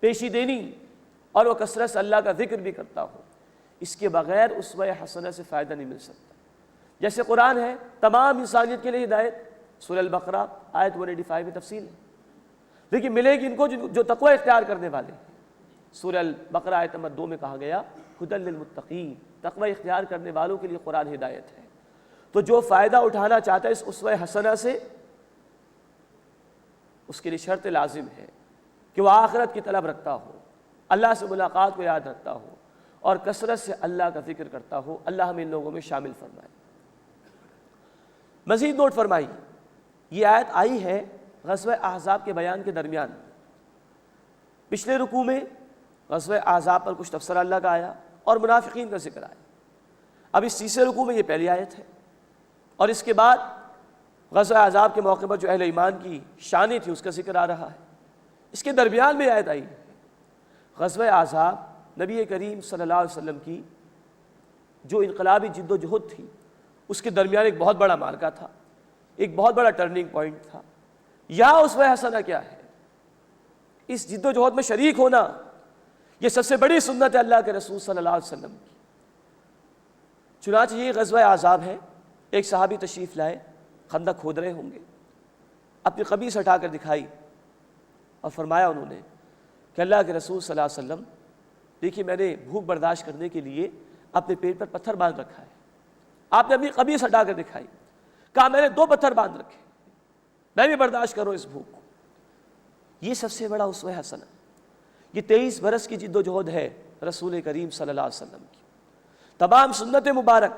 پیشی دینی، اور وہ کثرت سے اللہ کا ذکر بھی کرتا ہو۔ اس کے بغیر اسوہ حسنہ سے فائدہ نہیں مل سکتا۔ جیسے قرآن ہے تمام انسانیت کے لیے ہدایت، سورہ البقرہ آیت 185 میں تفصیل ہے، لیکن ملے گی ان کو جو تقوی اختیار کرنے والے ہیں۔ سورہ البقرہ آیت نمبر 2 میں کہا گیا ھدی للمتقین، تقوی اختیار کرنے والوں کے لیے قرآن ہدایت ہے۔ تو جو فائدہ اٹھانا چاہتا ہے اس اسوہ حسنہ سے، اس کے لیے شرط لازم ہے کہ وہ آخرت کی طلب رکھتا ہو، اللہ سے ملاقات کو یاد رکھتا ہو، اور کثرت سے اللہ کا ذکر کرتا ہو۔ اللہ ہمیں ان لوگوں میں شامل فرمائے۔ مزید نوٹ فرمائی، یہ آیت آئی ہے غزوہ احزاب کے بیان کے درمیان۔ پچھلے رکوع میں غزوہ احزاب پر کچھ تبصرہ اللہ کا آیا اور منافقین کا ذکر آیا۔ اب اس تیسرے رکوع میں یہ پہلی آیت ہے، اور اس کے بعد غزوہ احزاب کے موقع پر جو اہل ایمان کی شانیں تھی اس کا ذکر آ رہا ہے۔ اس کے درمیان میں آیت آئی ہے۔ غزوہ احزاب نبی کریم صلی اللہ علیہ وسلم کی جو انقلابی جد و جہد تھی، اس کے درمیان ایک بہت بڑا معرکہ تھا، ایک بہت بڑا ٹرننگ پوائنٹ تھا۔ یہاں اسوہ حسنہ کیا ہے؟ اس جد و جہد میں شریک ہونا، یہ سب سے بڑی سنت ہے اللہ کے رسول صلی اللہ علیہ وسلم کی۔ چنانچہ یہ غزوہ احزاب ہے، ایک صحابی تشریف لائے، خندق کھود رہے ہوں گے، اپنی قمیص ہٹا کر دکھائی اور فرمایا انہوں نے کہ اللہ کے رسول صلی اللہ علیہ وسلم دیکھیے میں نے بھوک برداشت کرنے کے لیے اپنے پیٹ پر پتھر باندھ رکھا ہے۔ آپ نے اپنی قمیص ہٹا کر دکھائی، کہا میں نے 2 پتھر باندھ رکھے، میں بھی برداشت کروں اس بھوک کو۔ یہ سب سے بڑا اسوہ حسنہ، یہ 23 برس کی جد و جہد ہے رسول کریم صلی اللہ علیہ وسلم کی۔ تمام سنت مبارک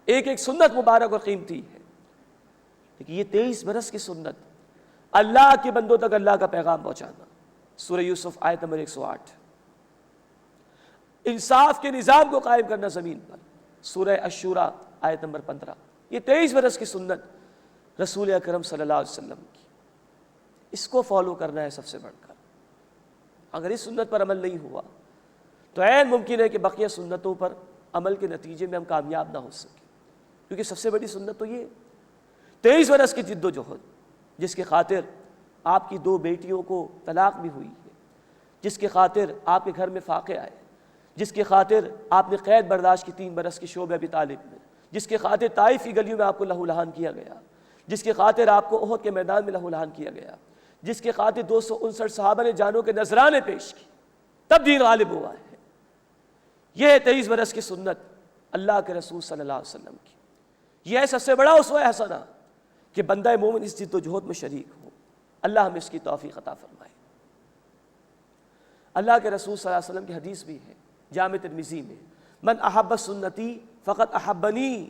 ایک ایک سنت مبارک اور قیمتی ہے، لیکن یہ 23 برس کی سنت اللہ کے بندوں تک اللہ کا پیغام پہنچانا۔ سورہ یوسف آیت نمبر 108، انصاف کے نظام کو قائم کرنا زمین پر، سورہ الشورى آیت نمبر 15۔ یہ 23 برس کی سنت رسول اکرم صلی اللہ علیہ وسلم کی، اس کو فالو کرنا ہے سب سے بڑھ کر۔ اگر اس سنت پر عمل نہیں ہوا تو عین ممکن ہے کہ بقیہ سنتوں پر عمل کے نتیجے میں ہم کامیاب نہ ہو سکیں، کیونکہ سب سے بڑی سنت تو یہ 23 برس کی جد و جہد، جس کے خاطر آپ کی 2 بیٹیوں کو طلاق بھی ہوئی ہے، جس کے خاطر آپ کے گھر میں فاقے آئے، جس کے خاطر آپ نے قید برداشت کی 3 برس کی شعب ابی طالب میں، جس کے خاطر طائف کی گلیوں میں آپ کو لہو لہان کیا گیا، جس کے خاطر آپ کو احد کے میدان میں لہو لہان کیا گیا، جس کے خاطر 259 صحابہ نے جانوں کے نذرانے پیش کی، تب دین غالب ہوا ہے۔ یہ 23 برس کی سنت اللہ کے رسول صلی اللہ علیہ وسلم کی، یہ ہے سب سے بڑا اسوہ حسنہ کہ بندہ مومن اس جد و جہد میں شریک ہو۔ اللہ ہمیں اس کی توفیق عطا فرمائے۔ اللہ کے رسول صلی اللہ علیہ وسلم کی حدیث بھی ہے جامع ترمذی میں، من احب سنتی فقط احبنی،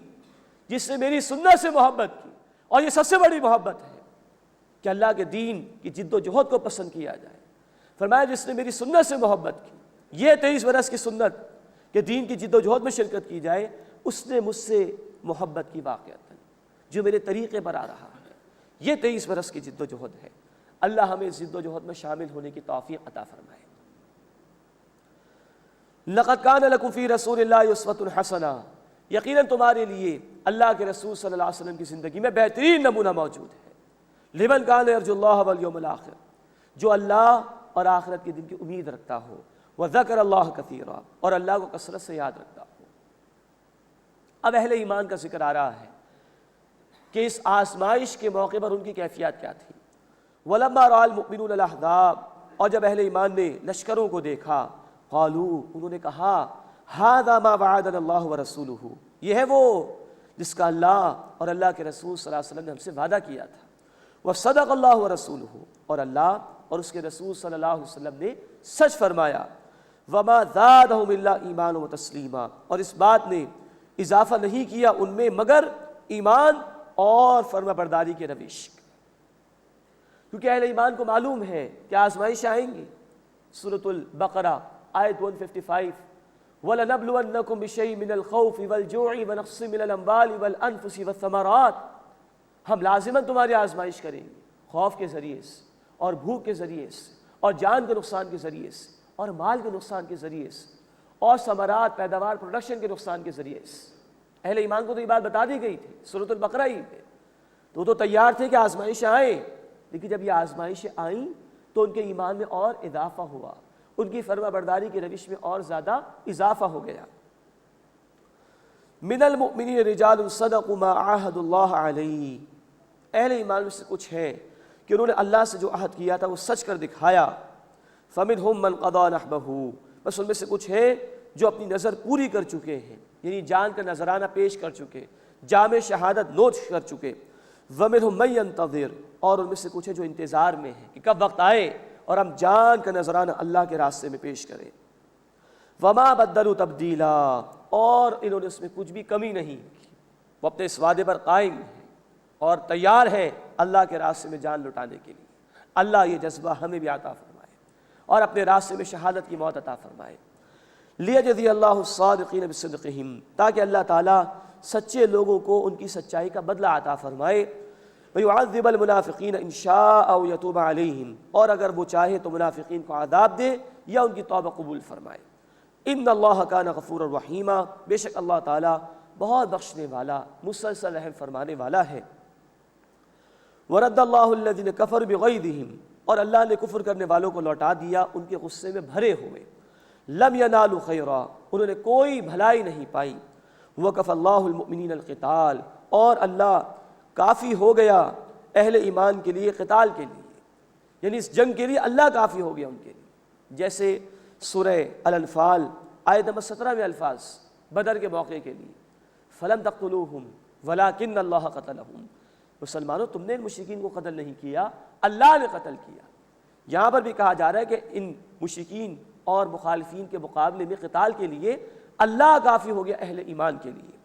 جس نے میری سنت سے محبت کی، اور یہ سب سے بڑی محبت ہے کہ اللہ کے دین کی جد و جہد کو پسند کیا جائے۔ فرمایا جس نے میری سنت سے محبت کی، یہ 23 برس کی سنت کہ دین کی جد و جہد میں شرکت کی جائے، اس نے مجھ سے محبت کی واقعات جو میرے طریقے پر آ رہا ہے۔ یہ 23 برس کی جد و جہد ہے۔ اللہ ہمیں اس جد و جہد میں شامل ہونے کی توفیق عطا فرمائے۔ لَقَدْ كَانَ لَكُمْ فِي رَسُولِ اللَّهِ أُسْوَةٌ حَسَنَةٌ، یقیناً تمہارے لیے اللہ کے رسول صلی اللہ علیہ وسلم کی زندگی میں بہترین نمونہ موجود ہے۔ لِمَنْ كَانَ يَرْجُو اللَّهَ وَالْيَوْمَ الْآخِرَ، جو اللہ اور آخرت کے دن کی امید رکھتا ہو، وَذَكَرَ اللَّهَ كَثِيرًا، اور اللہ کو کثرت سے یاد رکھتا ہو۔ اب اہل ایمان کا ذکر آ رہا ہے کہ اس آزمائش کے موقع پر ان کی کیفیت کیا تھی۔ وَلَمَّا رَأَى الْمُؤْمِنُونَ الْأَحْزَابَ، اور جب اہل ایمان نے لشکروں کو دیکھا، قالوا، انہوں نے کہا، هَذَا مَا وَعَدَنَا اللَّهُ وَرَسُولُهُ، یہ ہے وہ جس کا اللہ اور اللہ کے رسول صلی اللہ علیہ وسلم نے ہم سے وعدہ کیا تھا۔ وَصَدَقَ اللَّهُ وَرَسُولُهُ، اور اللہ اور اس کے رسول صلی اللہ علیہ وسلم نے سچ فرمایا۔ وَمَا زَادَهُمْ إِلَّا إِيمَانًا وَتَسْلِيمًا، اور اس بات نے اضافہ نہیں کیا ان میں مگر ایمان اور فرما برداری کے روش، کیونکہ اہل ایمان کو معلوم ہے کہ آزمائش آئیں گی۔ سورۃ البقرہ آیت 155، وَلَنَبْلُوَنَّكُمْ بِشَيْءٍ مِّنَ الْخَوْفِ وَالْجُوعِ وَنَقْصٍ مِّنَ الْأَمْوَالِ وَالْأَنفُسِ وَالثَّمَرَاتِ، ہم لازماً تمہاری آزمائش کریں گے، خوف کے ذریعے سے اور بھوک کے ذریعے سے اور جان کے نقصان کے ذریعے سے اور مال کے نقصان کے ذریعے سے اور ثمرات پیداوار پروڈکشن کے نقصان کے ذریعے سے۔ اہل ایمان کو تو یہ بات بتا دی گئی تھی سورۃ البقرہ ہی میں، تو وہ تو تیار تھے کہ آزمائشیں آئیں، لیکن جب یہ آزمائشیں آئیں تو ان کے ایمان میں اور اضافہ ہوا، ان کی فرما برداری کی روش میں اور زیادہ اضافہ ہو گیا۔ من المؤمنین رجال صدقوا ما عاہدوا اللہ علیہ، اہل ایمان میں سے کچھ ہیں کہ انہوں نے اللہ سے جو عہد کیا تھا وہ سچ کر دکھایا۔ فمنہم من قضی نحبہ، بس ان میں سے کچھ ہیں جو اپنی نظر پوری کر چکے ہیں، یعنی جان کا نذرانہ پیش کر چکے، جام شہادت نوش کر چکے۔ ومنہم من ینتظر، اور ان میں سے کچھ ہیں جو انتظار میں ہیں کہ کب وقت آئے اور ہم جان کا نذرانہ اللہ کے راستے میں پیش کریں۔ وما بدلوا تبدیلا، اور انہوں نے اس میں کچھ بھی کمی نہیں کی، وہ اپنے اس وعدے پر قائم ہیں اور تیار ہیں اللہ کے راستے میں جان لٹانے کے لیے۔ اللہ یہ جذبہ ہمیں بھی عطا فرمائے اور اپنے راستے میں شہادت کی موت عطا فرمائے۔ لیجزی اللہ الصادقین بصدقہم، تاکہ اللہ تعالیٰ سچے لوگوں کو ان کی سچائی کا بدلہ عطا فرمائے۔ ویعذب المنافقین ان شاء یتوب علیہم، اور اگر وہ چاہے تو منافقین کو عذاب دے یا ان کی توبہ قبول فرمائے۔ ان اللہ کان غفورا رحیما، بے شک اللہ تعالیٰ بہت بخشنے والا، مسلسل رحم فرمانے والا ہے۔ ورد اللہ الذین کفروا بغیظہم، اور اللہ نے کفر کرنے والوں کو لوٹا دیا ان کے غصے میں بھرے ہوئے۔ لم ینالوا خیرا، انہوں نے کوئی بھلائی نہیں پائی۔ وکفی اللہ المؤمنین القتال، اور اللہ کافی ہو گیا اہل ایمان کے لیے قتال کے لیے، یعنی اس جنگ کے لیے اللہ کافی ہو گیا ان کے لیے۔ جیسے سورہ الانفال آیت نمبر 17 میں الفاظ بدر کے موقع کے لیے، فلم تقتلوہم ولکن اللہ قتلہم، مسلمانوں تم نے ان مشرکین کو قتل نہیں کیا، اللہ نے قتل کیا۔ یہاں پر بھی کہا جا رہا ہے کہ ان مشرکین اور مخالفین کے مقابلے میں قتال کے لیے اللہ کافی ہو گیا اہل ایمان کے لیے۔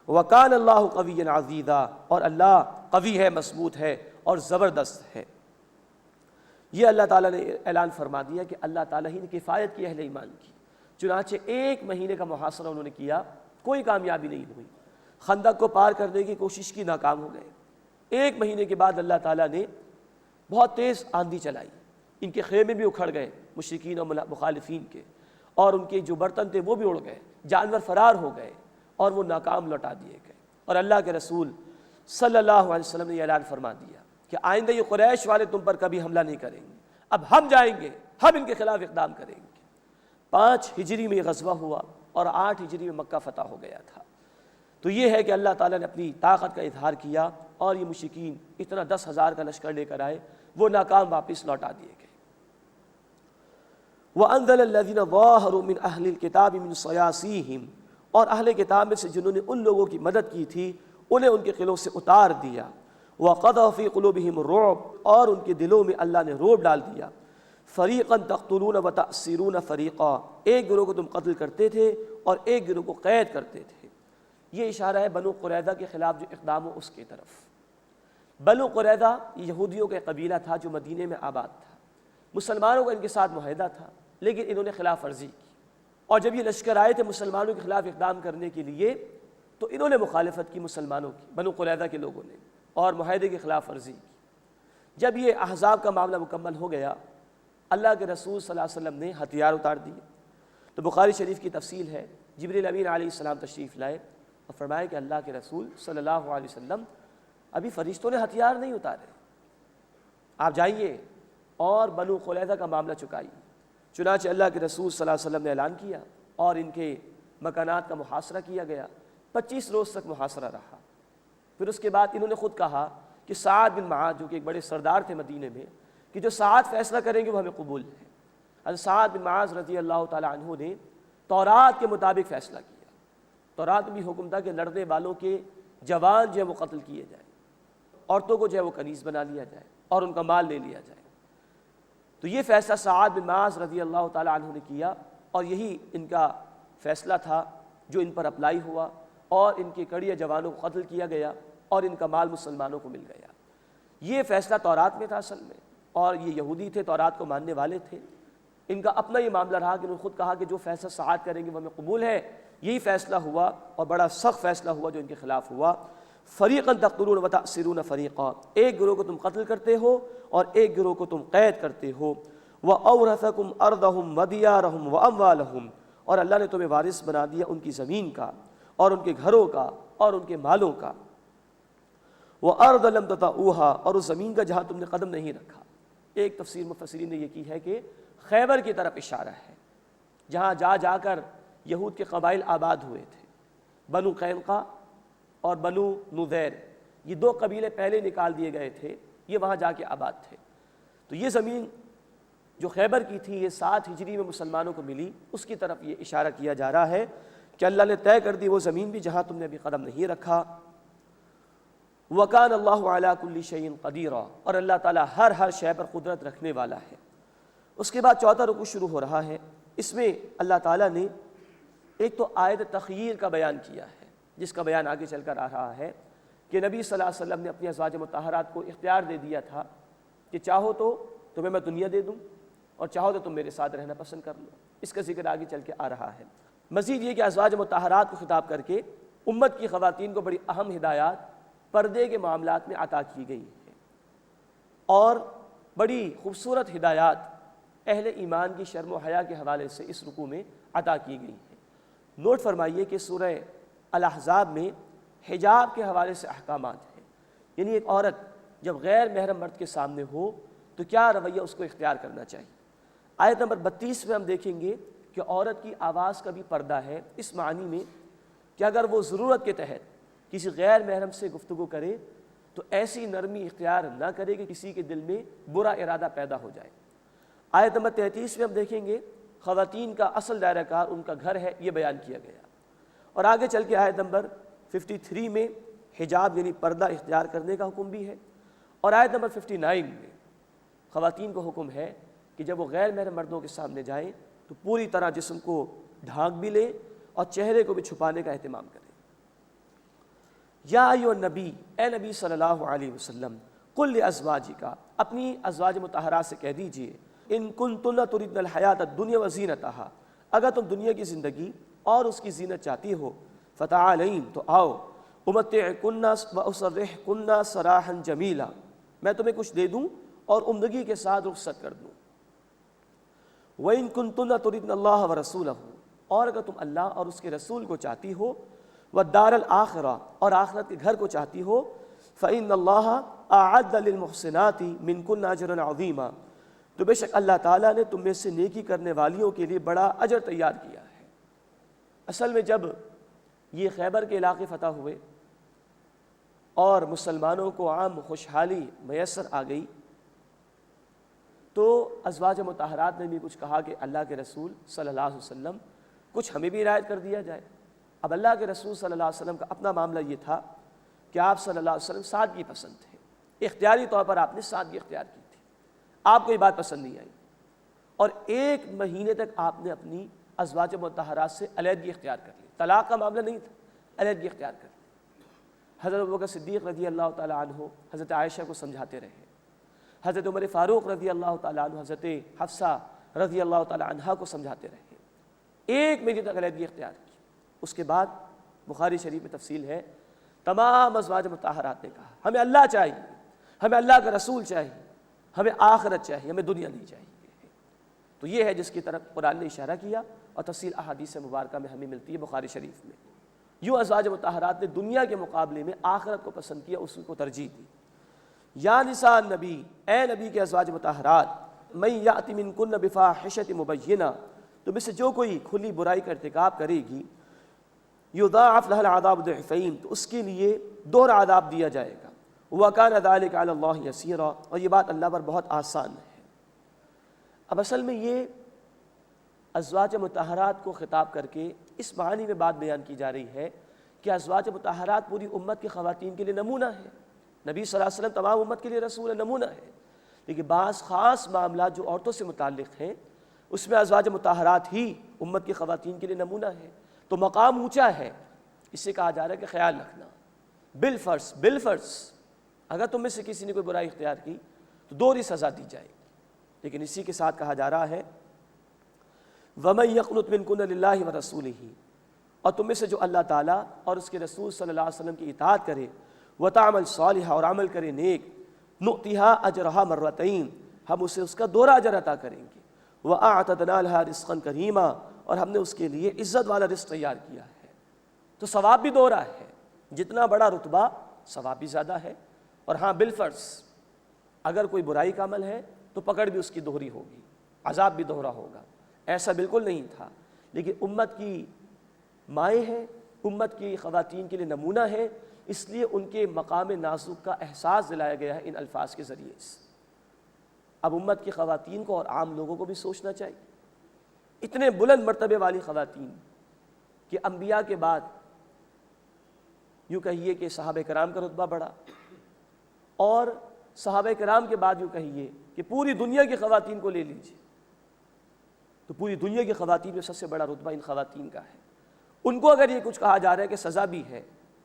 وَكَانَ اللَّهُ قَوِيًّا عَزِيزًا، اور اللہ قوی ہے، مضبوط ہے اور زبردست ہے۔ یہ اللہ تعالیٰ نے اعلان فرما دیا کہ اللہ تعالیٰ ہی نے کفایت کی اہل ایمان کی۔ چنانچہ 1 مہینے کا محاصرہ انہوں نے کیا، کوئی کامیابی نہیں ہوئی، خندق کو پار کرنے کی کوشش کی، ناکام ہو گئے۔ 1 مہینے کے بعد اللہ تعالیٰ نے بہت تیز آندھی چلائی، ان کے خیمے بھی اکھڑ گئے مشرکین اور مخالفین کے، اور ان کے جو برتن تھے وہ بھی اڑ گئے، جانور فرار ہو گئے اور وہ ناکام لوٹا دیے گئے۔ اور اللہ کے رسول صلی اللہ علیہ وسلم نے یہ اعلان فرما دیا کہ آئندہ یہ قریش والے تم پر کبھی حملہ نہیں کریں گے، اب ہم جائیں گے، ہم ان کے خلاف اقدام کریں گے۔ 5 ہجری میں یہ غزوہ ہوا اور 8 ہجری میں مکہ فتح ہو گیا تھا۔ تو یہ ہے کہ اللہ تعالیٰ نے اپنی طاقت کا اظہار کیا، اور یہ مشرکین اتنا 10,000 کا لشکر لے کر آئے، وہ ناکام واپس لوٹا دیے گئے۔ وَأَنزَلَ الَّذِينَ ظَاهَرُوا مِنْ أَهْلِ الْكِتَابِ مِنْ صَيَاصِيهِمْ، اور اہل کتاب میں سے جنہوں نے ان لوگوں کی مدد کی تھی انہیں ان کے قلعوں سے اتار دیا۔ وَقَذَفَ فِي قُلُوبِهِمُ الرُّعْبَ، اور ان کے دلوں میں اللہ نے رعب ڈال دیا۔ فَرِيقًا تَقْتُلُونَ وَتَأْسِرُونَ فَرِيقًا، ایک گروہ کو تم قتل کرتے تھے اور ایک گروہ کو قید کرتے تھے۔ یہ اشارہ ہے بنو قریظہ کے خلاف جو اقدام ہو اس کی طرف۔ بنو قریظہ یہودیوں کا قبیلہ تھا جو مدینے میں آباد تھا، مسلمانوں کا ان کے ساتھ معاہدہ تھا، لیکن انہوں نے خلاف ورزی کی، اور جب یہ لشکر آئے تھے مسلمانوں کے خلاف اقدام کرنے کے لیے تو انہوں نے مخالفت کی مسلمانوں کی، بنو قریظہ کے لوگوں نے، اور معاہدے کی خلاف ورزی کی۔ جب یہ احزاب کا معاملہ مکمل ہو گیا، اللہ کے رسول صلی اللہ علیہ وسلم نے ہتھیار اتار دیے۔ تو بخاری شریف کی تفصیل ہے، جبریل امین علیہ السلام تشریف لائے اور فرمایا کہ اللہ کے رسول صلی اللہ علیہ وسلم ابھی فرشتوں نے ہتھیار نہیں اتارے، آپ جائیے اور بنو قریظہ کا معاملہ چکائیے۔ چنانچہ اللہ کے رسول صلی اللہ علیہ وسلم نے اعلان کیا اور ان کے مکانات کا محاصرہ کیا گیا۔ 25 روز تک محاصرہ رہا۔ پھر اس کے بعد انہوں نے خود کہا کہ سعد بن معاذ جو کہ ایک بڑے سردار تھے مدینے میں، کہ جو سعد فیصلہ کریں گے وہ ہمیں قبول ہے۔ حضرت سعد بن معاذ رضی اللہ تعالیٰ عنہ نے تورات کے مطابق فیصلہ کیا۔ تورات میں بھی حکم تھا کہ لڑنے والوں کے جوان جو ہے وہ قتل کیے جائیں، عورتوں کو جو ہے وہ کنیز بنا لیا جائے اور ان کا مال لے لیا جائے۔ تو یہ فیصلہ سعد بن معاذ رضی اللہ تعالیٰ عنہ نے کیا، اور یہی ان کا فیصلہ تھا جو ان پر اپلائی ہوا، اور ان کے کڑیے جوانوں کو قتل کیا گیا اور ان کا مال مسلمانوں کو مل گیا۔ یہ فیصلہ تورات میں تھا اصل میں، اور یہ یہودی تھے، تورات کو ماننے والے تھے۔ ان کا اپنا یہ معاملہ رہا کہ انہوں نے خود کہا کہ جو فیصلہ سعد کریں گے وہ ہمیں قبول ہے۔ یہی فیصلہ ہوا اور بڑا سخت فیصلہ ہوا جو ان کے خلاف ہوا۔ فریقاً تقتلون وتأسرون فریقا، ایک گروہ کو تم قتل کرتے ہو اور ایک گروہ کو تم قید کرتے ہو۔ وَأَوْرَثَكُمْ أَرْضَهُمْ وَدِيَارَهُمْ وَأَمْوَالَهُمْ، اور اللہ نے تمہیں وارث بنا دیا ان کی زمین کا اور ان کے گھروں کا اور ان کے مالوں کا۔ وَأَرْضَ لَمْ تَطَئُوهَا، اور اس زمین کا جہاں تم نے قدم نہیں رکھا۔ ایک تفسیر مفسرین نے یہ کی ہے کہ خیبر کی طرف اشارہ ہے، جہاں جا کر یہود کے قبائل آباد ہوئے تھے، بنو قینقاع اور بنو نذیر، یہ دو قبیلے پہلے نکال دیے گئے تھے، یہ وہاں جا کے آباد تھے۔ تو یہ زمین جو خیبر کی تھی یہ 7 ہجری میں مسلمانوں کو ملی، اس کی طرف یہ اشارہ کیا جا رہا ہے کہ اللہ نے طے کر دی وہ زمین بھی جہاں تم نے ابھی قدم نہیں رکھا۔ وَكَانَ اللَّهُ عَلَىٰ كُلِّ شَيْءٍ قَدِيرًا، اور اللہ تعالیٰ ہر شے پر قدرت رکھنے والا ہے۔ اس کے بعد 4واں رکوع شروع ہو رہا ہے، اس میں اللہ تعالیٰ نے ایک تو آیت تخییر کا بیان کیا ہے، جس کا بیان آگے چل کر آ رہا ہے کہ نبی صلی اللہ علیہ وسلم نے اپنی ازواج مطہرات کو اختیار دے دیا تھا کہ چاہو تو تمہیں میں دنیا دے دوں اور چاہو تو تم میرے ساتھ رہنا پسند کر لو۔ اس کا ذکر آگے چل کے آ رہا ہے۔ مزید یہ کہ ازواج مطہرات کو خطاب کر کے امت کی خواتین کو بڑی اہم ہدایات پردے کے معاملات میں عطا کی گئی ہے، اور بڑی خوبصورت ہدایات اہل ایمان کی شرم و حیا کے حوالے سے اس رکوع میں عطا کی گئی ہے۔ نوٹ فرمائیے کہ سورہ الاحزاب میں حجاب کے حوالے سے احکامات ہیں، یعنی ایک عورت جب غیر محرم مرد کے سامنے ہو تو کیا رویہ اس کو اختیار کرنا چاہیے۔ آیت نمبر 32 میں ہم دیکھیں گے کہ عورت کی آواز کا بھی پردہ ہے، اس معنی میں کہ اگر وہ ضرورت کے تحت کسی غیر محرم سے گفتگو کرے تو ایسی نرمی اختیار نہ کرے کہ کسی کے دل میں برا ارادہ پیدا ہو جائے۔ آیت نمبر 33 میں ہم دیکھیں گے خواتین کا اصل دائرہ کار ان کا گھر ہے، یہ بیان کیا گیا، اور آگے چل کے آیت نمبر 53 میں حجاب یعنی پردہ اختیار کرنے کا حکم بھی ہے، اور آیت نمبر 59 میں خواتین کو حکم ہے کہ جب وہ غیر محرم مردوں کے سامنے جائیں تو پوری طرح جسم کو ڈھانک بھی لیں اور چہرے کو بھی چھپانے کا اہتمام کریں۔ یا ایھا النبی، اے نبی صلی اللہ علیہ وسلم، قل لازواجک، اپنی ازواج مطہرات سے کہہ دیجئے، ان کنتن تردن الحیات الدنیا وزینتہا، اگر تم دنیا کی زندگی اور اس کی زینت چاہتی ہو، فتعالین، تو آؤ، امتعکن واسرحکن سراحا جمیلا، میں تمہیں کچھ دے دوں اور عمدگی کے ساتھ رخصت کر دوں۔ وَإِن كُنتُنَّ تُرِدْنَ اللَّهَ وَرَسُولَهُ، اور اگر تم اللہ اور اس کے رسول کو چاہتی ہو، وَالدَّارَ الْآخِرَةَ، اور آخرت کے گھر کو چاہتی ہو، فَإِنَّ اللَّهَ أَعَدَّ لِلْمُحْسِنَاتِ مِنكُنَّ أَجْرًا عَظِيمًا، تو بے شک اللہ تعالیٰ نے تم میں سے نیکی کرنے والیوں کے لیے بڑا اجر تیار کیا ہے۔ اصل میں جب یہ خیبر کے علاقے فتح ہوئے اور مسلمانوں کو عام خوشحالی میسر آ گئی تو ازواج مطہرات نے بھی کچھ کہا کہ اللہ کے رسول صلی اللہ علیہ وسلم کچھ ہمیں بھی عنایت کر دیا جائے۔ اب اللہ کے رسول صلی اللہ علیہ وسلم کا اپنا معاملہ یہ تھا کہ آپ صلی اللہ علیہ وسلم سادگی پسند تھے، اختیاری طور پر آپ نے سادگی اختیار کی تھی، آپ کو یہ بات پسند نہیں آئی، اور 1 مہینے تک آپ نے اپنی ازواج مطہرات سے علیحدگی اختیار کر لی، طلاق کا معاملہ نہیں تھا، علیحدگی اختیار کر لی۔ حضرت ابوبکر صدیق رضی اللہ تعالیٰ عنہ حضرت عائشہ کو سمجھاتے رہے، حضرت عمر فاروق رضی اللہ تعالیٰ عنہ حضرت حفصہ رضی اللہ تعالیٰ عنہ کو سمجھاتے رہے، 1 مہینے تک علیحدگی اختیار کی۔ اس کے بعد بخاری شریف میں تفصیل ہے، تمام ازواج مطہرات نے کہا ہمیں اللہ چاہیے، ہمیں اللہ کا رسول چاہیے، ہمیں آخرت چاہیے، ہمیں دنیا نہیں چاہیے۔ تو یہ ہے جس کی طرف قرآن نے اشارہ کیا، اور تفصیل احادیث مبارکہ میں ہمیں ملتی ہے بخاری شریف میں۔ یوں ازواج مطہرات نے دنیا کے مقابلے میں آخرت کو پسند کیا، اس کو ترجیح دی۔ یا نساء النبی، اے نبی کے ازواج مطہرات، من یأت منکن بفاحشۃ مبینہ، تو میں سے جو کوئی کھلی برائی کا ارتکاب کرے گی، یضاعف لها العذاب ضعفین، تو اس کے لیے 2 عذاب دیا جائے گا، وکان ذلک علی اللہ یسیرا، اور یہ بات اللہ پر بہت آسان ہے۔ اب اصل میں یہ ازواج مطہرات کو خطاب کر کے اس معنی میں بات بیان کی جا رہی ہے کہ ازواج مطہرات پوری امت کی خواتین کے لیے نمونہ ہے، نبی صلی اللہ علیہ وسلم تمام امت کے لیے رسول نمونہ ہے، لیکن بعض خاص معاملات جو عورتوں سے متعلق ہیں اس میں ازواج مطہرات ہی امت کی خواتین کے لیے نمونہ ہے، تو مقام اونچا ہے۔ اس سے کہا جا رہا ہے کہ خیال رکھنا، بالفرض اگر تم میں سے کسی نے کوئی برائی اختیار کی تو 2 سزا دی جائے گی، لیکن اسی کے ساتھ کہا جا رہا ہے وَمَن يَقْنُتْ مِنكُنَّ لِلَّهِ وَرَسُولِهِ، اور تم میں سے جو اللہ تعالیٰ اور اس کے رسول صلی اللہ علیہ وسلم کی اطاعت کرے، وَتَعْمَلْ صَالِحًا، اور عمل کرے نیک، نُؤْتِهَا أَجْرَهَا مرتين، ہم اسے اس کا 2 اجر عطا کریں گے، وَأَعْتَدْنَا لَهَا رِزْقًا كَرِيمًا، اور ہم نے اس کے لیے عزت والا رزق تیار کیا ہے۔ تو ثواب بھی 2 ہے، جتنا بڑا رتبہ ثواب بھی زیادہ ہے، اور ہاں بالفرض اگر کوئی برائی کا عمل ہے تو پکڑ بھی اس کی دوہری ہوگی، عذاب بھی دوہرا ہوگا۔ ایسا بالکل نہیں تھا، لیکن امت کی مائیں ہیں، امت کی خواتین کے لیے نمونہ ہے، اس لیے ان کے مقام نازک کا احساس دلایا گیا ہے ان الفاظ کے ذریعے سے۔ اب امت کی خواتین کو اور عام لوگوں کو بھی سوچنا چاہیے، اتنے بلند مرتبے والی خواتین کہ انبیاء کے بعد یوں کہیے کہ صحابہ کرام کا رتبہ بڑھا، اور صحابہ کرام کے بعد یوں کہیے کہ پوری دنیا کی خواتین کو لے لیجیے تو پوری دنیا کی خواتین میں سب سے بڑا رتبہ ان خواتین کا ہے۔ ان کو اگر یہ کچھ کہا جا رہا ہے کہ سزا بھی ہے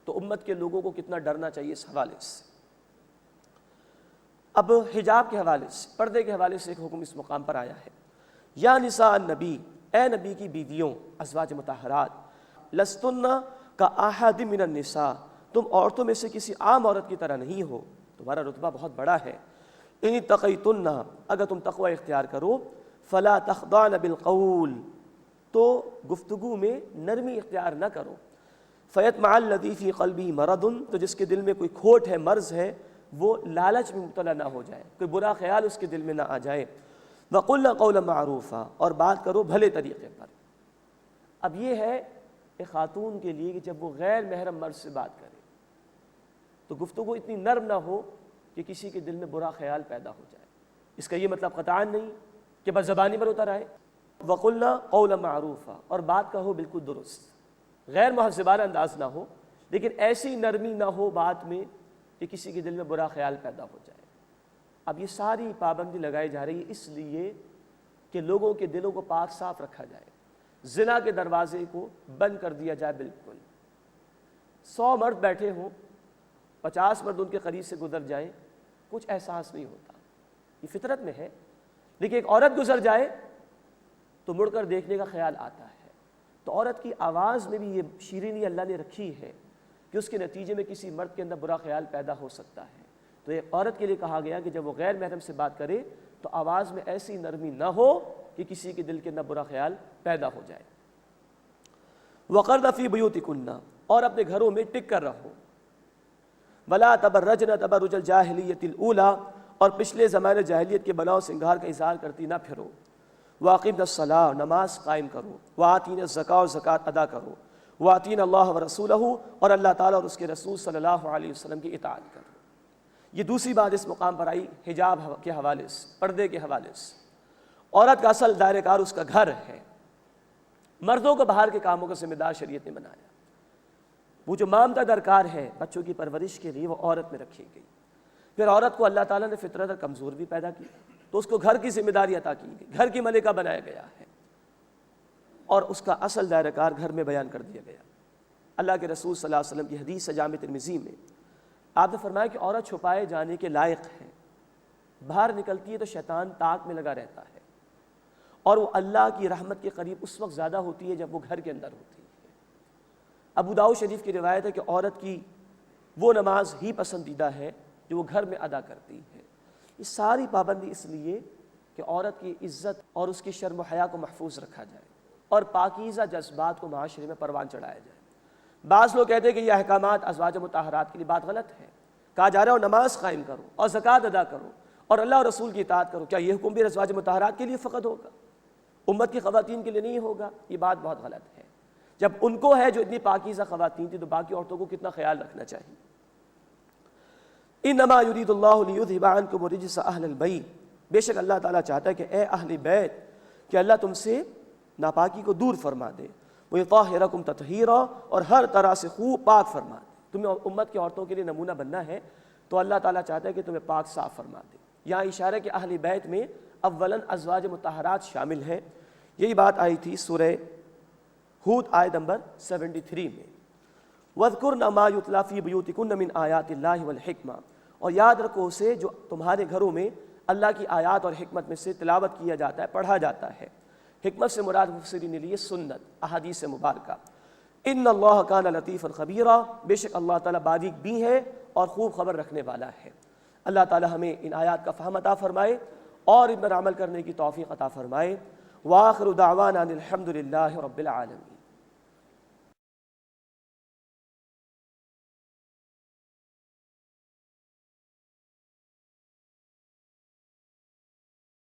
تو امت کے لوگوں کو کتنا ڈرنا چاہیے اس حوالے سے۔ اب حجاب کے حوالے سے، پردے کے حوالے سے ایک حکم اس مقام پر آیا ہے، یا نساء النبی، اے نبی کی بیویوں، ازواج مطہرات، لستن کا احد من النساء، تم عورتوں میں سے کسی عام عورت کی طرح نہیں ہو، تمہارا رتبہ بہت بڑا ہے۔ ان اتقیتن، اگر تم تقوی اختیار کرو، فلا تخضعن بالقول، تو گفتگو میں نرمی اختیار نہ کرو، فیطمع الذی فی قلبہ مرض، تو جس کے دل میں کوئی کھوٹ ہے، مرض ہے، وہ لالچ میں مبتلا نہ ہو جائے، کوئی برا خیال اس کے دل میں نہ آ جائے۔ وَقُلْنَ قَوْلًا مَعْرُوفًا، اور بات کرو بھلے طریقے پر۔ اب یہ ہے ایک خاتون کے لیے کہ جب وہ غیر محرم مرد سے بات کرے تو گفتگو اتنی نرم نہ ہو کہ کسی کے دل میں برا خیال پیدا ہو جائے۔ اس کا یہ مطلب قطعاً نہیں کہ بس زبانی پر اتر آئے۔ وَقُلْنَا قَوْلًا مَعْرُوفًا، اور بات کہو بالکل درست، غیر مہذبانہ انداز نہ ہو، لیکن ایسی نرمی نہ ہو بات میں کہ کسی کے دل میں برا خیال پیدا ہو جائے۔ اب یہ ساری پابندی لگائی جا رہی ہے اس لیے کہ لوگوں کے دلوں کو پاک صاف رکھا جائے، زنا کے دروازے کو بند کر دیا جائے بالکل۔ 100 مرد بیٹھے ہوں، 50 مرد ان کے قریب سے گزر جائیں، کچھ احساس نہیں ہوتا، یہ فطرت میں ہے، لیکن ایک عورت گزر جائے تو مڑ کر دیکھنے کا خیال آتا ہے۔ تو عورت کی آواز میں بھی یہ شیرینی اللہ نے رکھی ہے کہ اس کے نتیجے میں کسی مرد کے اندر برا خیال پیدا ہو سکتا ہے۔ تو ایک عورت کے لیے کہا گیا کہ جب وہ غیر محرم سے بات کرے تو آواز میں ایسی نرمی نہ ہو کہ کسی کے دل کے اندر برا خیال پیدا ہو جائے۔ وَقَرْنَ فِي بُيُوتِكُنَّ، اور اپنے گھروں میں ٹک کر رہو۔ وَلَا تَبَرَّجْنَ تَبَرُّجَ الْجَاهِلِيَّةِ الْأُولَىٰ، اور پچھلے زمانے جاہلیت کے بناؤ سنگار کا اظہار کرتی نہ پھرو۔ وَأَقِمْنَ الصَّلَاةَ، نماز قائم کرو۔ وَآتِينَ الزَّكَاةَ، اور زکوٰۃ ادا کرو۔ وَآتِينَ اللَّهَ وَرَسُولَهُ، اور اللہ تعالیٰ اور اس کے رسول صلی اللہ علیہ وسلم کی اطاعت کرو۔ یہ دوسری بات اس مقام پر آئی حجاب کے حوالے سے، پردے کے حوالے سے۔ عورت کا اصل دائرہ کار اس کا گھر ہے، مردوں کو باہر کے کاموں کا ذمہ دار شریعت نے بنایا۔ وہ جو مامتا درکار ہے بچوں کی پرورش کے لیے وہ عورت میں رکھی گئی۔ پھر عورت کو اللہ تعالیٰ نے فطرت اور کمزور بھی پیدا کی تو اس کو گھر کی ذمہ داری عطا کی گئی، گھر کی ملکہ بنایا گیا ہے، اور اس کا اصل دائرہ کار گھر میں بیان کر دیا گیا۔ اللہ کے رسول صلی اللہ علیہ وسلم کی حدیث ہے جامع ترمذی میں، آپ نے فرمایا کہ عورت چھپائے جانے کے لائق ہے، باہر نکلتی ہے تو شیطان طاق میں لگا رہتا ہے، اور وہ اللہ کی رحمت کے قریب اس وقت زیادہ ہوتی ہے جب وہ گھر کے اندر ہوتی ہے۔ ابو داؤد شریف کی روایت ہے کہ عورت کی وہ نماز ہی پسندیدہ ہے جو وہ گھر میں ادا کرتی ہے۔ یہ ساری پابندی اس لیے کہ عورت کی عزت اور اس کی شرم و حیا کو محفوظ رکھا جائے اور پاکیزہ جذبات کو معاشرے میں پروان چڑھایا جائے۔ بعض لوگ کہتے ہیں کہ یہ احکامات ازواج مطہرات کے لیے بات غلط ہے، کہا جا رہا ہے نماز قائم کرو اور زکوٰۃ ادا کرو اور اللہ اور رسول کی اطاعت کرو، کیا یہ حکم بھی ازواج مطہرات کے لیے فقط ہوگا، امت کی خواتین کے لیے نہیں ہوگا؟ یہ بات بہت غلط ہے۔ جب ان کو ہے جو اتنی پاکیزہ خواتین تھی تو باقی عورتوں کو کتنا خیال رکھنا چاہیے۔ انما یرید اللہ لیذھب عنکم الرجس اہل البیت، بے شک اللہ تعالیٰ چاہتا ہے کہ اے اہل بیت کہ اللہ تم سے ناپاکی کو دور فرما دے، ویطہرکم تطہیرا، اور ہر طرح سے خوب پاک فرما دے۔ تمہیں امت کی عورتوں کے لیے نمونہ بننا ہے تو اللہ تعالیٰ چاہتا ہے کہ تمہیں پاک صاف فرما دے۔ یہاں اشارہ کہ اہل بیت میں اولاً ازواج مطہرات شامل ہیں، یہی بات آئی تھی سورہ ہود آیت نمبر 73 میں۔ وَاذْكُرْنَ مَا يُتْلَىٰ فِي بُيُوتِكُنَّ مِنْ آيَاتِ اللَّهِ وَالْحِكْمَةِ، اور یاد رکھو اسے جو تمہارے گھروں میں اللہ کی آیات اور حکمت میں سے تلاوت کیا جاتا ہے، پڑھا جاتا ہے۔ حکمت سے مراد مفسرین نے لیے سنت، احادیث مبارکہ۔ ان اللہ کان لطیفا خبیرا، بے شک اللہ تعالیٰ باریک بھی ہے اور خوب خبر رکھنے والا ہے۔ اللہ تعالیٰ ہمیں ان آیات کا فہم عطا فرمائے اور ان پر عمل کرنے کی توفیق عطا فرمائے۔ وآخر دعوانا ان الحمد للہ رب العالمین۔